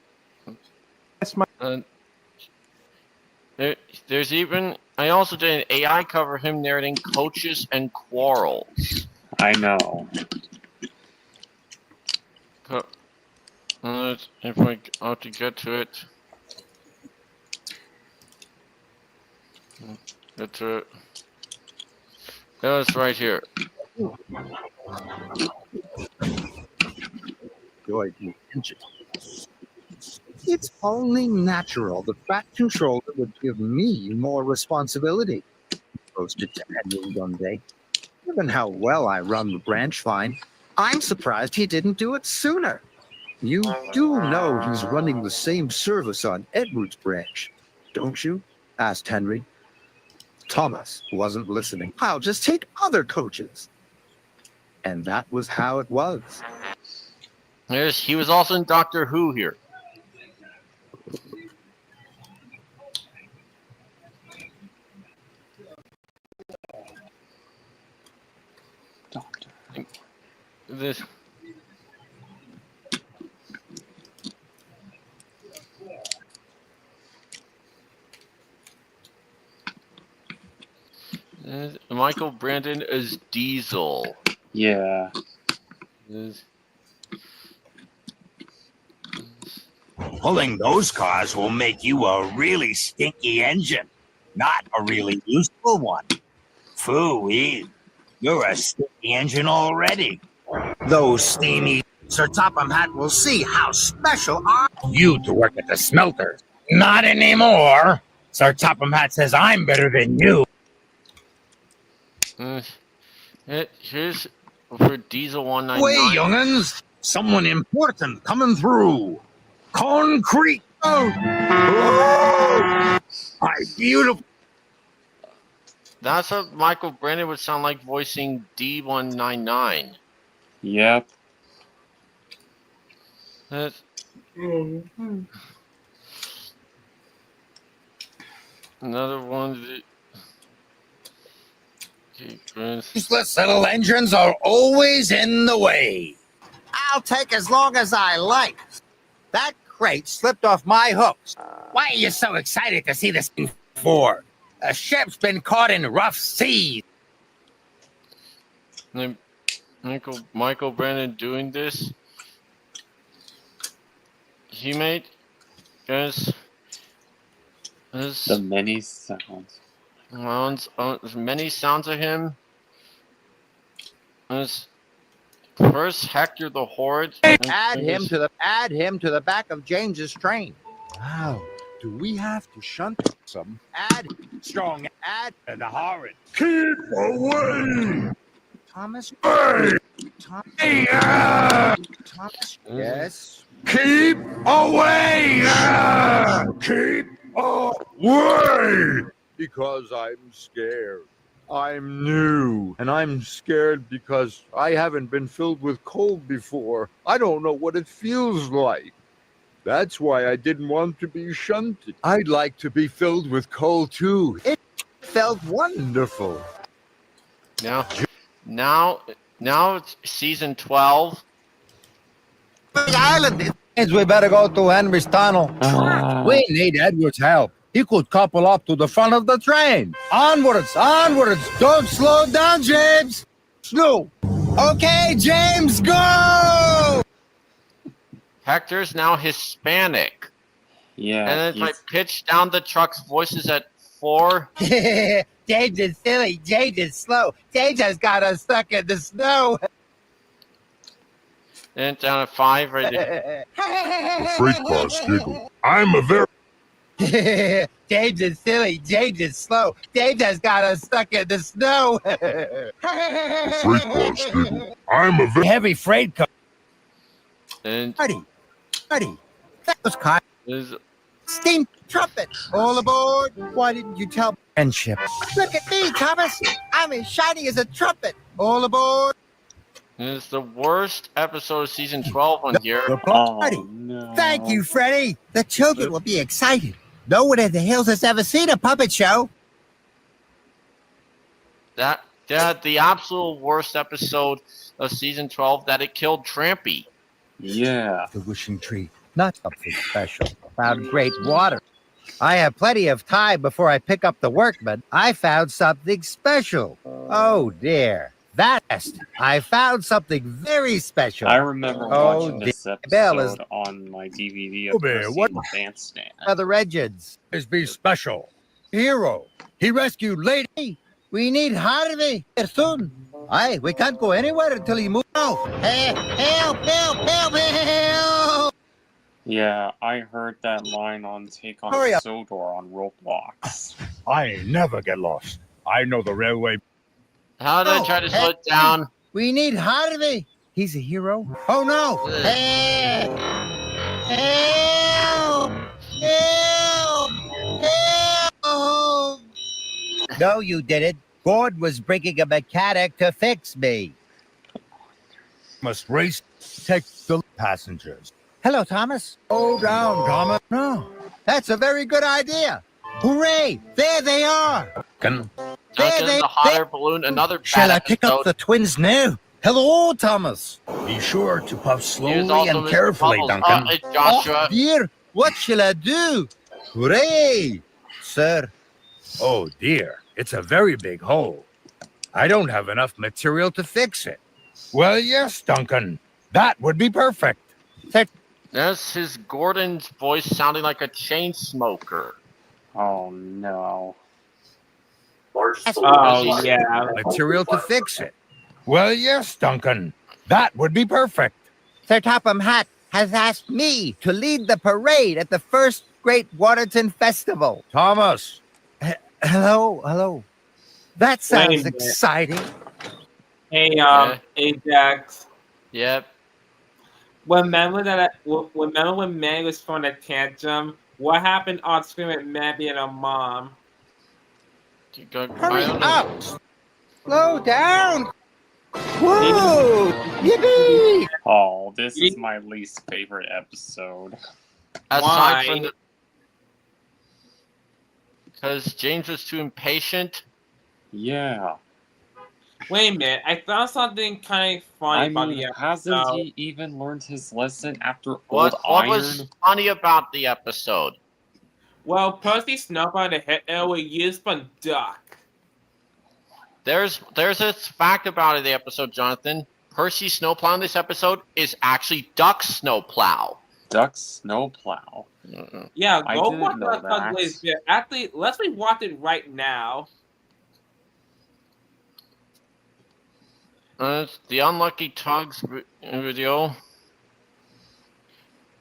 There's even. I also did an AI cover of him narrating Coaches and Quarrels. I know. If I have to get to it. Get to it. That's right here. Joy, it's only natural the Fat Controller would give me more responsibility. Posted to Edwin one day. Given how well I run the branch line, I'm surprised he didn't do it sooner. You do know he's running the same service on Edward's branch, don't you? Asked Henry. Thomas wasn't listening. I'll just take other coaches. And that was how it was. Yes, he was also in Doctor Who here. This. Michael Brandon is Diesel. Yeah. Pulling those cars will make you a really stinky engine, not a really useful one. Phooey, you're a stinky engine already. Those steamy Sir Topham Hatt will see how special are you to work at the smelter. Not anymore. Sir Topham Hatt says I'm better than you. Here's for Diesel 199. Wait, young'uns, someone important coming through. Concrete. Oh, my beautiful. That's what Michael Brandon would sound like voicing D199. Yep. That's another one. Useless little engines are always in the way. I'll take as long as I like. That crate slipped off my hooks. Why are you so excited to see this thing for? The ship's been caught in rough seas. Michael Brandon doing this. He made the many sounds. Many sounds of him. First, Hector the Horde. Add him to the back of James's train. Wow. Do we have to shunt some? Add strong. Add the horrid. Keep away! Thomas. Hey! Thomas. Yes. Keep away! Keep away! Because I'm scared. I'm new, and I'm scared because I haven't been filled with cold before. I don't know what it feels like. That's why I didn't want to be shunted. I'd like to be filled with coal too. It felt wonderful. Now it's season 12. The island is. We better go to Henry's tunnel. We need Edward's help. He could couple up to the front of the train. Onwards, onwards. Don't slow down, James. Slow. Okay, James, go! Hector's now Hispanic. Yeah. And if I pitch down the truck's voices at 4. James is silly. James is slow. James has got us stuck in the snow. And down at 5 right there. Freight car Skiggle. I'm a very James is silly. James is slow. James has got us stuck in the snow. freight car Skiggle. I'm a very Heavy freight car. And Marty. That was caught. is Steam trumpet. All aboard. Why didn't you tell friendship? Look at me, Thomas. I'm as shiny as a trumpet. All aboard. the worst episode of season 12 on here. Marty. Thank you, Freddie. The children will be excited. No one in the hills has ever seen a puppet show. The absolute worst episode of season 12 that it killed Trampy. Yeah. The wishing tree. Not something special. Found great water. I have plenty of time before I pick up the workman. I found something special. Oh, dear. That's I found something very special. I remember watching this Bell is episode on my DVD of what? Bandstand. Brother Regins. Is be special. Hero. He rescued lady. We need Harvey here soon. Aye, we can't go anywhere until he moves out. Hey, help! Yeah, I heard that line on Take on Hurry up. Sodor on Roblox. I never get lost. I know the railway. How did I try to slow it down? We need Harvey. He's a hero. Oh no! Help! No, you didn't. Gord was bringing a mechanic to fix me. Must race. Take the passengers. Hello, Thomas. Oh, down, Thomas. No, that's a very good idea. Hooray! There they are. Can Duncan, the hot air balloon, another bad Shall I pick up episode. the twins now? Hello, Thomas. be sure to puff He was slowly also and Mr. carefully, Bubbles. Duncan. It's Joshua. Oh, dear. What shall I do? Hooray! Sir. Oh dear, it's a very big hole. I don't have enough material to fix it. Well, yes, Duncan. That would be perfect. That's his Gordon's voice sounding like a chain smoker. Oh no. Oh yeah. Material to fix it. Well, yes, Duncan. That would be perfect. Sir Topham Hatt has asked me to lead the parade at the first Great Waterton Festival. Thomas. Hello. That Wait a sounds minute. exciting. Hey, Yeah. Ajax. Yep. Remember when Manny was throwing a tantrum? What happened on screen with Manny and her mom? Hurry up! Slow down! Whoa! Yippee! Oh, this is my least favorite episode. Aside from the... Because James was too impatient. Yeah. Wait a minute, I found something kind of funny I about mean, the hasn't episode. he even learned his lesson after What Old Iron? was funny about the episode? Well, Percy Snowball and the Hitler were used for duck. There's a fact about the episode, Jonathan. Percy Snowplow in this episode is actually Duck Snowplow. Duck Snowplow. Yeah, I go didn't watch know that. that. Latest. Actually, let's rewatch it right now. The Unlucky Tugs video.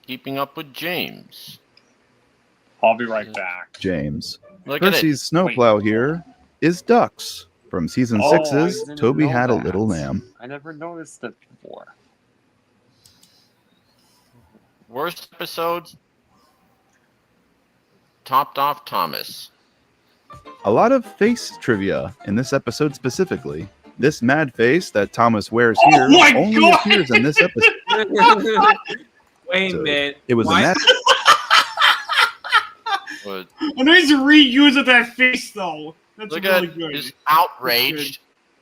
Keeping Up with James. I'll be right back. James. Look at Percy's it. snowplow here is ducks. From season Oh, I 6's didn't Toby know Had a that. Little Lamb. I never noticed it before. Worst episodes. Topped off Thomas. A lot of face trivia in this episode specifically. This mad face that Thomas wears here my only God! appears in this episode. Wait a So, minute. It was Why- a mad But A nice reuse of that face, though. That's look really at good. his outraged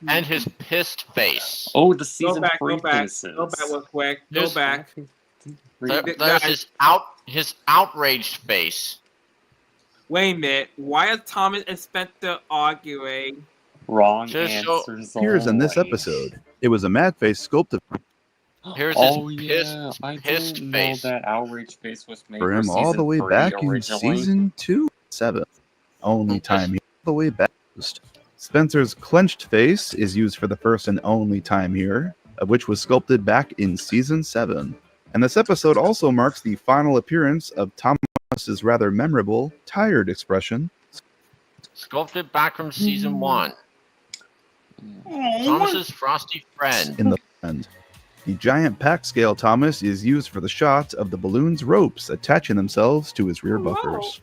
and his pissed face. Oh, the Go season back, 3 go back, faces. go back real quick. Go Just- back. There's his outraged face. Wait a minute. Why are Thomas and Spencer arguing? Wrong Just so- answers. appears in this always. episode. It was a mad face sculpted Here's Oh his yeah, I pissed didn't face. know that outraged face was made for him all season the way 3 back in originally. season 2, 7th. Only time he all the way back. Spencer's clenched face is used for the first and only time here. of which was sculpted back in season 7. And this episode also marks the final appearance of Thomas's rather memorable, tired expression. Sculpted back from season 1. Thomas's frosty friend. In the end. The giant pack scale Thomas is used for the shot of the balloon's ropes attaching themselves to his rear buffers.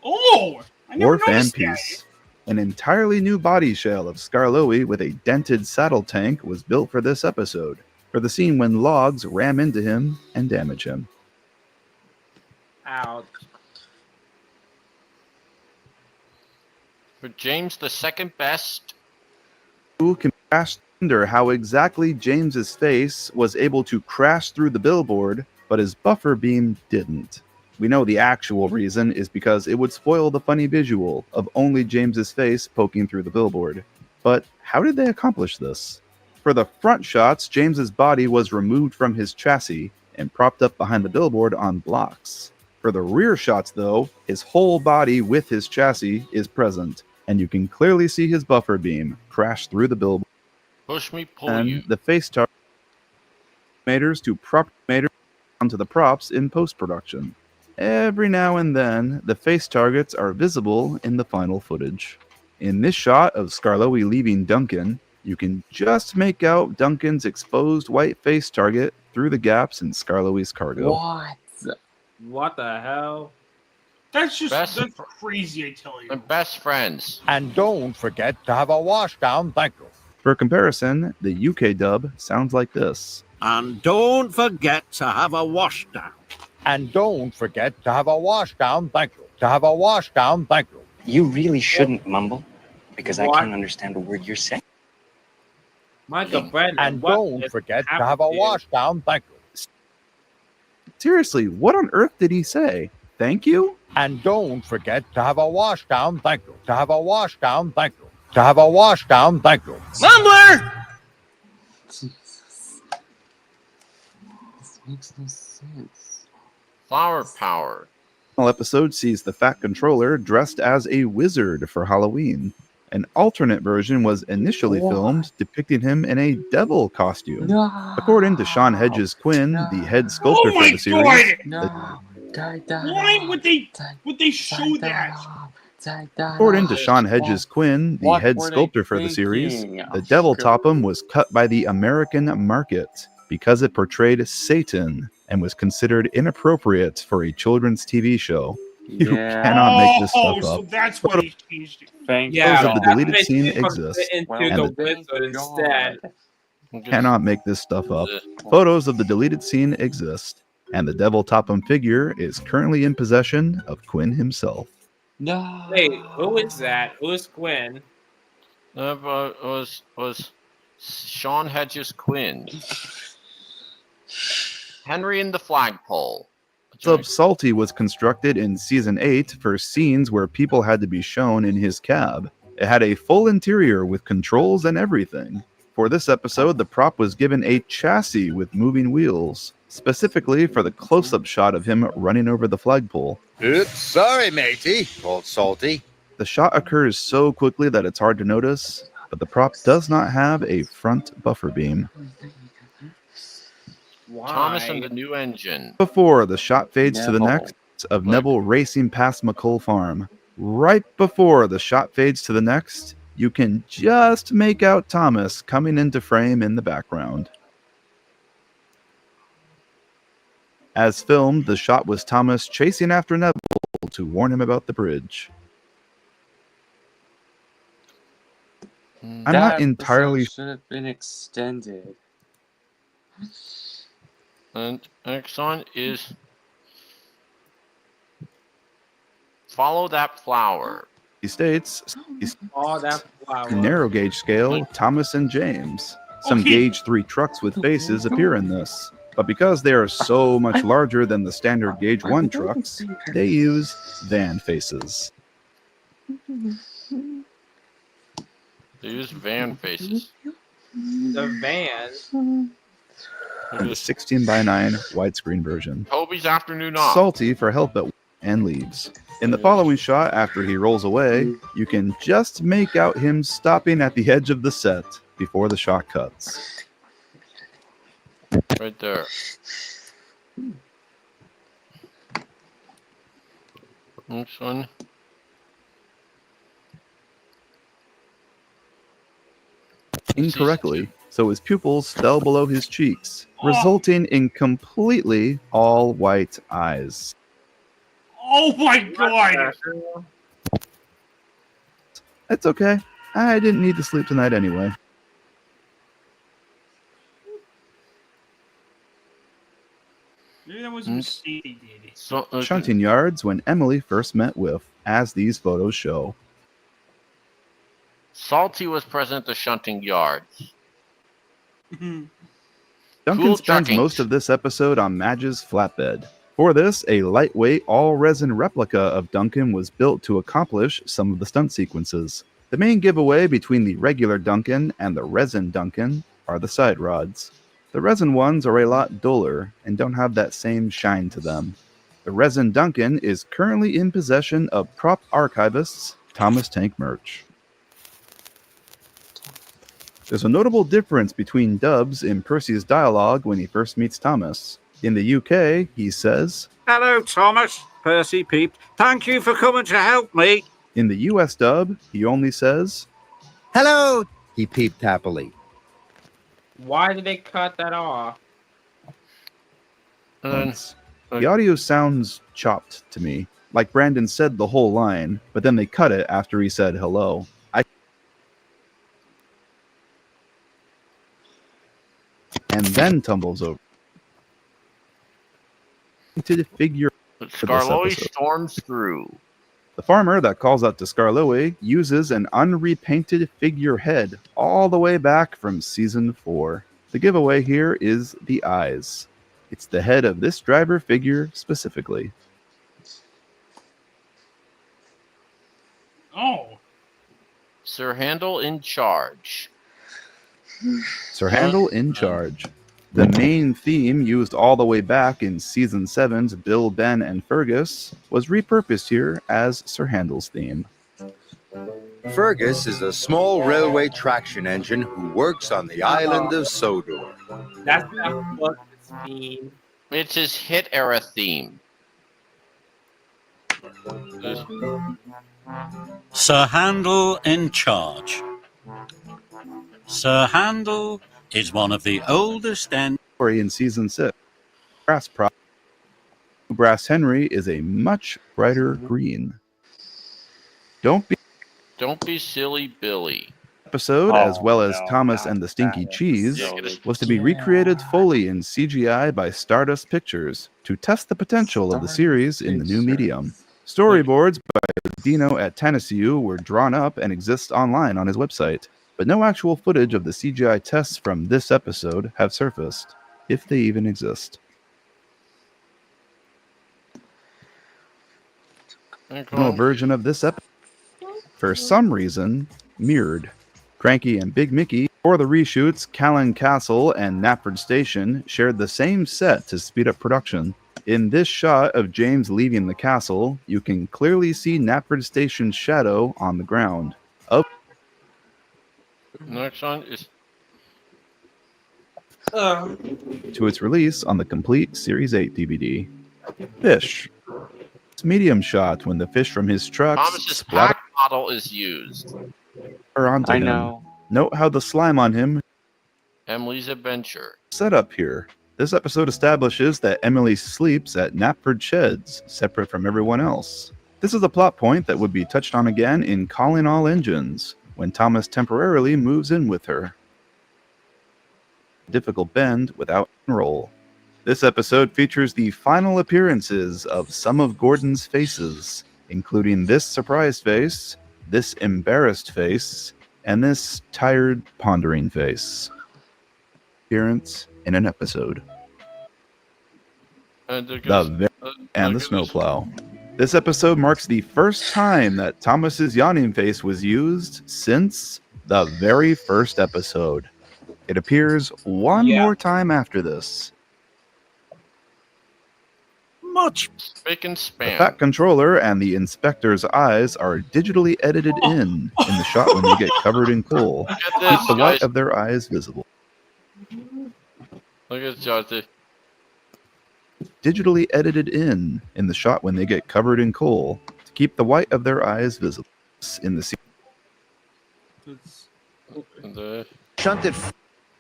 Oh! I never War fan noticed that. piece. An entirely new body shell of Skarloey with a dented saddle tank was built for this episode, for the scene when logs ram into him and damage him. Ouch. For James, the second best. Who can wonder how exactly James's face was able to crash through the billboard, but his buffer beam didn't. We know the actual reason is because it would spoil the funny visual of only James's face poking through the billboard. But how did they accomplish this? For the front shots, James's body was removed from his chassis and propped up behind the billboard on blocks. For the rear shots, though, his whole body with his chassis is present, and you can clearly see his buffer beam crash through the billboard. Push me, pull And you. the face targets to prop onto the props in post-production. Every now and then, the face targets are visible in the final footage. In this shot of Skarloey leaving Duncan, you can just make out Duncan's exposed white face target through the gaps in Skarloey's cargo. What the hell? That's just Best that's crazy, I tell you. And best friends. And don't forget to have a washdown. Thank you. For comparison, the UK dub sounds like this. And don't forget to have a washdown. And don't forget to have a washdown. Thank you. To have a washdown. Thank you. You really shouldn't mumble, because I What? can't understand a word you're saying. Michael Brandon, And what don't is forget to have a happening? washdown. Thank you. Seriously, what on earth did he say? Thank you? And don't forget to have a washdown. Thank you. To have a washdown. Thank you. To have a washdown. Thank you. Mumbler! Jesus. This makes no sense. Flower power. The episode sees the Fat Controller dressed as a wizard for Halloween. An alternate version was initially filmed depicting him in a devil costume. No. According to Sean Hedges Quinn, the head sculptor Oh for my the series, God! No. Why would they show that? according to Sean Hedges Quinn, the What head were they sculptor for the series, thinking? the devil totem was cut by the American market because it portrayed Satan and was considered inappropriate for a children's TV show. You cannot make this stuff so up. that's why they changed it. Thank Yeah, Photos of the that deleted makes scene it exist, into Well, the and wizard instead. Cannot make this stuff up. Photos of the deleted scene exist, and the devil totem figure is currently in possession of Quinn himself. No. Wait, who is that? Who is Quinn? Was Sean Hedges Quinn. Henry and the Flagpole. Sub Salty was constructed in season 8 for scenes where people had to be shown in his cab. It had a full interior with controls and everything. For this episode, the prop was given a chassis with moving wheels, specifically for the close-up shot of him running over the flagpole. Oops, sorry, matey. Called Salty. The shot occurs so quickly that it's hard to notice, but the prop does not have a front buffer beam. Thomas and the New Engine. Before the shot fades to the Neville. next of Neville racing past McColl Farm. Right before the shot fades to the next, you can just make out Thomas coming into frame in the background. As filmed, the shot was Thomas chasing after Neville to warn him about the bridge. I'm not entirely should have been extended. And next one is Follow That Flower. He states, Oh, that flower. narrow gauge scale, Thomas and James. Some gauge 3 trucks with faces appear in this, but because they are so much larger than the standard gauge 1 trucks, they use van faces. They use van faces. The van. The 16:9 widescreen version. Toby's afternoon off. Salty for help and leaves. In the following shot, after he rolls away, you can just make out him stopping at the edge of the set before the shot cuts. Right there. Next one. Incorrectly, so his pupils fell below his cheeks, resulting in completely all white eyes. Oh my god! It's okay. I didn't need to sleep tonight anyway. Maybe that was a mistake they did. So, Shunting yards when Emily first met Whiff, as these photos show. Salty was present at the shunting yards. Duncan Cool spends truckings. most of this episode on Madge's flatbed. For this, a lightweight, all-resin replica of Duncan was built to accomplish some of the stunt sequences. The main giveaway between the regular Duncan and the resin Duncan are the side rods. The resin ones are a lot duller and don't have that same shine to them. The resin Duncan is currently in possession of prop archivist's Thomas Tank Merch. There's a notable difference between Dubs in Percy's dialogue when he first meets Thomas. In the UK, he says, Hello, Thomas. Percy peeped. Thank you for coming to help me. in the US dub, he only says, Hello, he peeped happily. Why did they cut that off? once. The audio sounds chopped to me, like Brandon said the whole line, but then they cut it after he said hello. And then tumbles over. To figure Skarloey storms through. The farmer that calls out to Skarloey uses an unrepainted figurehead all the way back from season 4. The giveaway here is the eyes. It's the head of this driver figure specifically. Oh. Sir Handel in charge. Sir Handel in charge. The main theme used all the way back in Season 7's Bill, Ben, and Fergus was repurposed here as Sir Handel's theme. Fergus is a small railway traction engine who works on the island of Sodor. That's not what it's mean. It's his hit era theme. Sir Handel in charge. Sir Handel is one of the oldest and In Season 6, Brass Henry is a much brighter green. Don't be silly, Billy. Episode, as well as Thomas and the Stinky Cheese, was to be recreated fully in CGI by Stardust Pictures to test the potential of the series in the new medium. Storyboards by Dino at Tennessee were drawn up and exist online on his website, but no actual footage of the CGI tests from this episode have surfaced, if they even exist. No version of this episode, for some reason, mirrored. Cranky and Big Mickey, for the reshoots, Callan Castle and Knapford Station shared the same set to speed up production. In this shot of James leaving the castle, you can clearly see Knapford Station's shadow on the ground. Next one is To its release on the complete Series 8 DVD. Fish. It's medium shot when the fish from his truck Thomas's splatter pack model is used. onto him. know. Note how the slime on him Emily's adventure. set up here. This episode establishes that Emily sleeps at Knapford Sheds, separate from everyone else. This is a plot point that would be touched on again in Calling All Engines, when Thomas temporarily moves in with her. Difficult bend without roll. This episode features the final appearances of some of Gordon's faces, including this surprised face, this embarrassed face, and this tired, pondering face. Appearance in an episode. And the snowplow. This episode marks the first time that Thomas's yawning face was used since the very first episode. It appears one more time after this. Much spick and The span. Fat Controller and the Inspector's eyes are digitally edited in the shot when they get covered in coal. Look at Keep this, the white guys. of their eyes visible. Look at Joshy. Digitally edited in the shot when they get covered in coal to keep the white of their eyes visible in the Shunted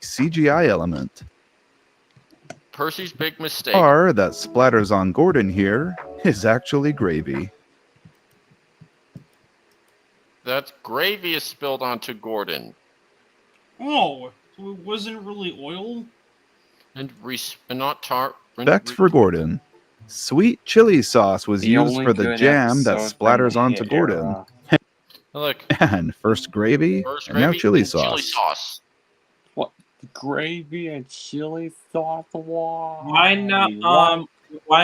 CGI element. Percy's big mistake. Tar that splatters on Gordon here is actually gravy. That gravy is spilled onto Gordon. Oh, so it wasn't really oil? And not tar. Respect for Gordon. Sweet chili sauce was The used only for the good jam that episode from splatters the onto hit Gordon. era. Look. And first gravy, First and now gravy chili and sauce. Chili sauce. What? Gravy and chili sauce? Why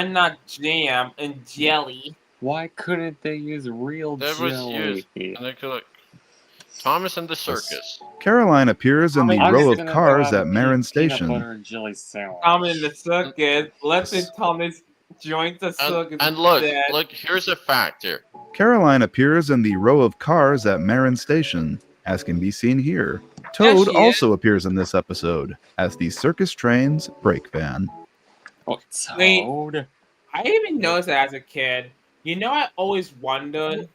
not jam and jelly? Why couldn't they use real That was jelly? used. And they could look. Thomas and the Circus. Caroline appears in the I'm row just of gonna cars grab at a Marin peanut Station. butter and jelly sandwich. Thomas in the circus. Let's say Thomas joins the circus. And look, instead. here's a fact here. Caroline appears in the row of cars at Marin Station, as can be seen here. Toad she also appears in this episode as the circus train's brake van. Oh, Wait, Toad. I didn't even notice that as a kid. You know, I always wondered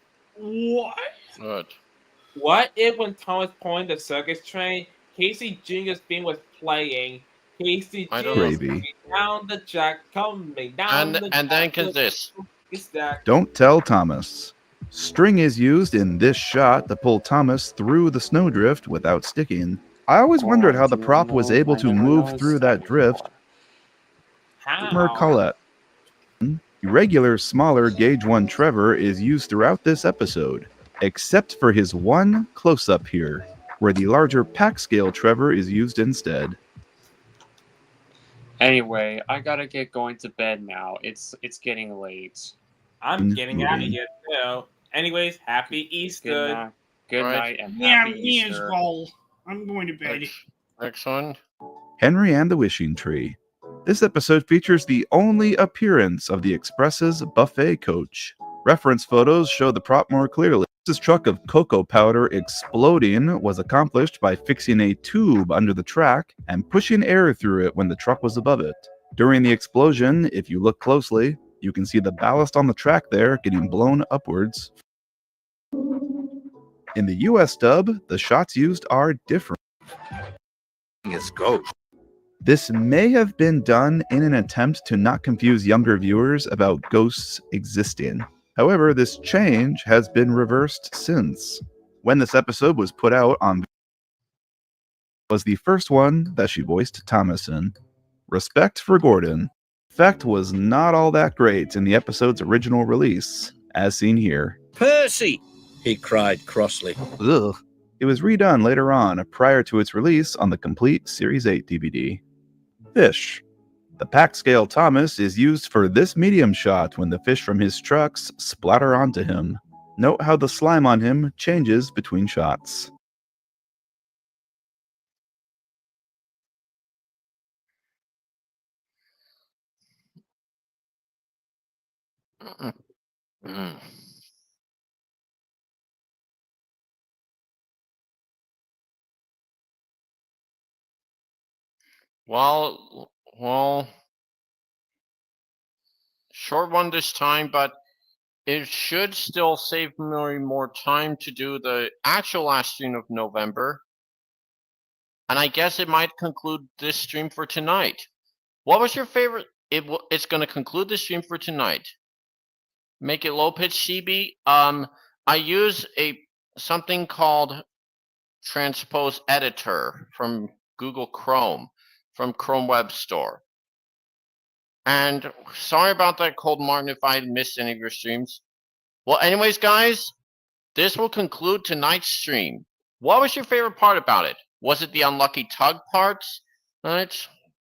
what if when Thomas pointed the circus train, Casey Jr.'s theme was playing. Casey I Jr. don't know. Gravy. down the track, coming down the And then track. can this. It's that. Don't tell Thomas. String is used in this shot to pull Thomas through the snowdrift without sticking. I always wondered how the prop was able to move through that drift. Mer Collette. The regular, smaller Gauge 1 Trevor is used throughout this episode, except for his one close-up here, where the larger pack scale Trevor is used instead. Anyway, I gotta get going to bed now. It's getting late. I'm getting out of here too. Anyways, happy Easter. Good Right. night and Yeah, happy me as Easter. well. I'm going to bed. Next one. Henry and the Wishing Tree. This episode features the only appearance of the Express's buffet coach. Reference photos show the prop more clearly. This truck of cocoa powder exploding was accomplished by fixing a tube under the track and pushing air through it when the truck was above it. During the explosion, if you look closely, you can see the ballast on the track there getting blown upwards. In the US dub, the shots used are different. Let's go. This may have been done in an attempt to not confuse younger viewers about ghosts existing. However, this change has been reversed since. When this episode was put out on was the first one that she voiced Thomas in. Respect for Gordon. Effect was not all that great in the episode's original release, as seen here. Percy! He cried crossly. Ugh. It was redone later on, prior to its release on the complete Series 8 DVD. Fish. The pack scale Thomas is used for this medium shot when the fish from his trucks splatter onto him. Note how the slime on him changes between shots. Well, short one this time, but it should still save me more time to do the actual last stream of November. And I guess it might conclude this stream for tonight. What was your favorite? It's going to conclude the stream for tonight. Make it low pitch CB. I use something called Transpose Editor from Google Chrome, from Chrome Web Store. And sorry about that, Cold Martin, if I missed any of your streams. Well, anyways, guys, this will conclude tonight's stream. What was your favorite part about it? Was it the unlucky tug parts? Right?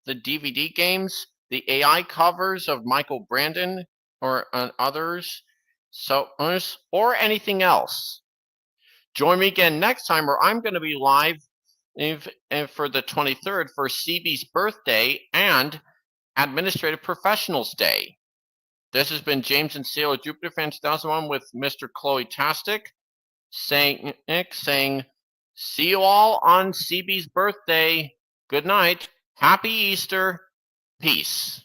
The DVD games? The AI covers of Michael Brandon or others? Or anything else? Join me again next time where I'm going to be live for the 23rd for CB's birthday and Administrative Professionals Day. This has been James and Sailor Jupiter Fan 2001 with Mr. Chloe Tastic saying, see you all on CB's birthday. Good night. Happy Easter. Peace.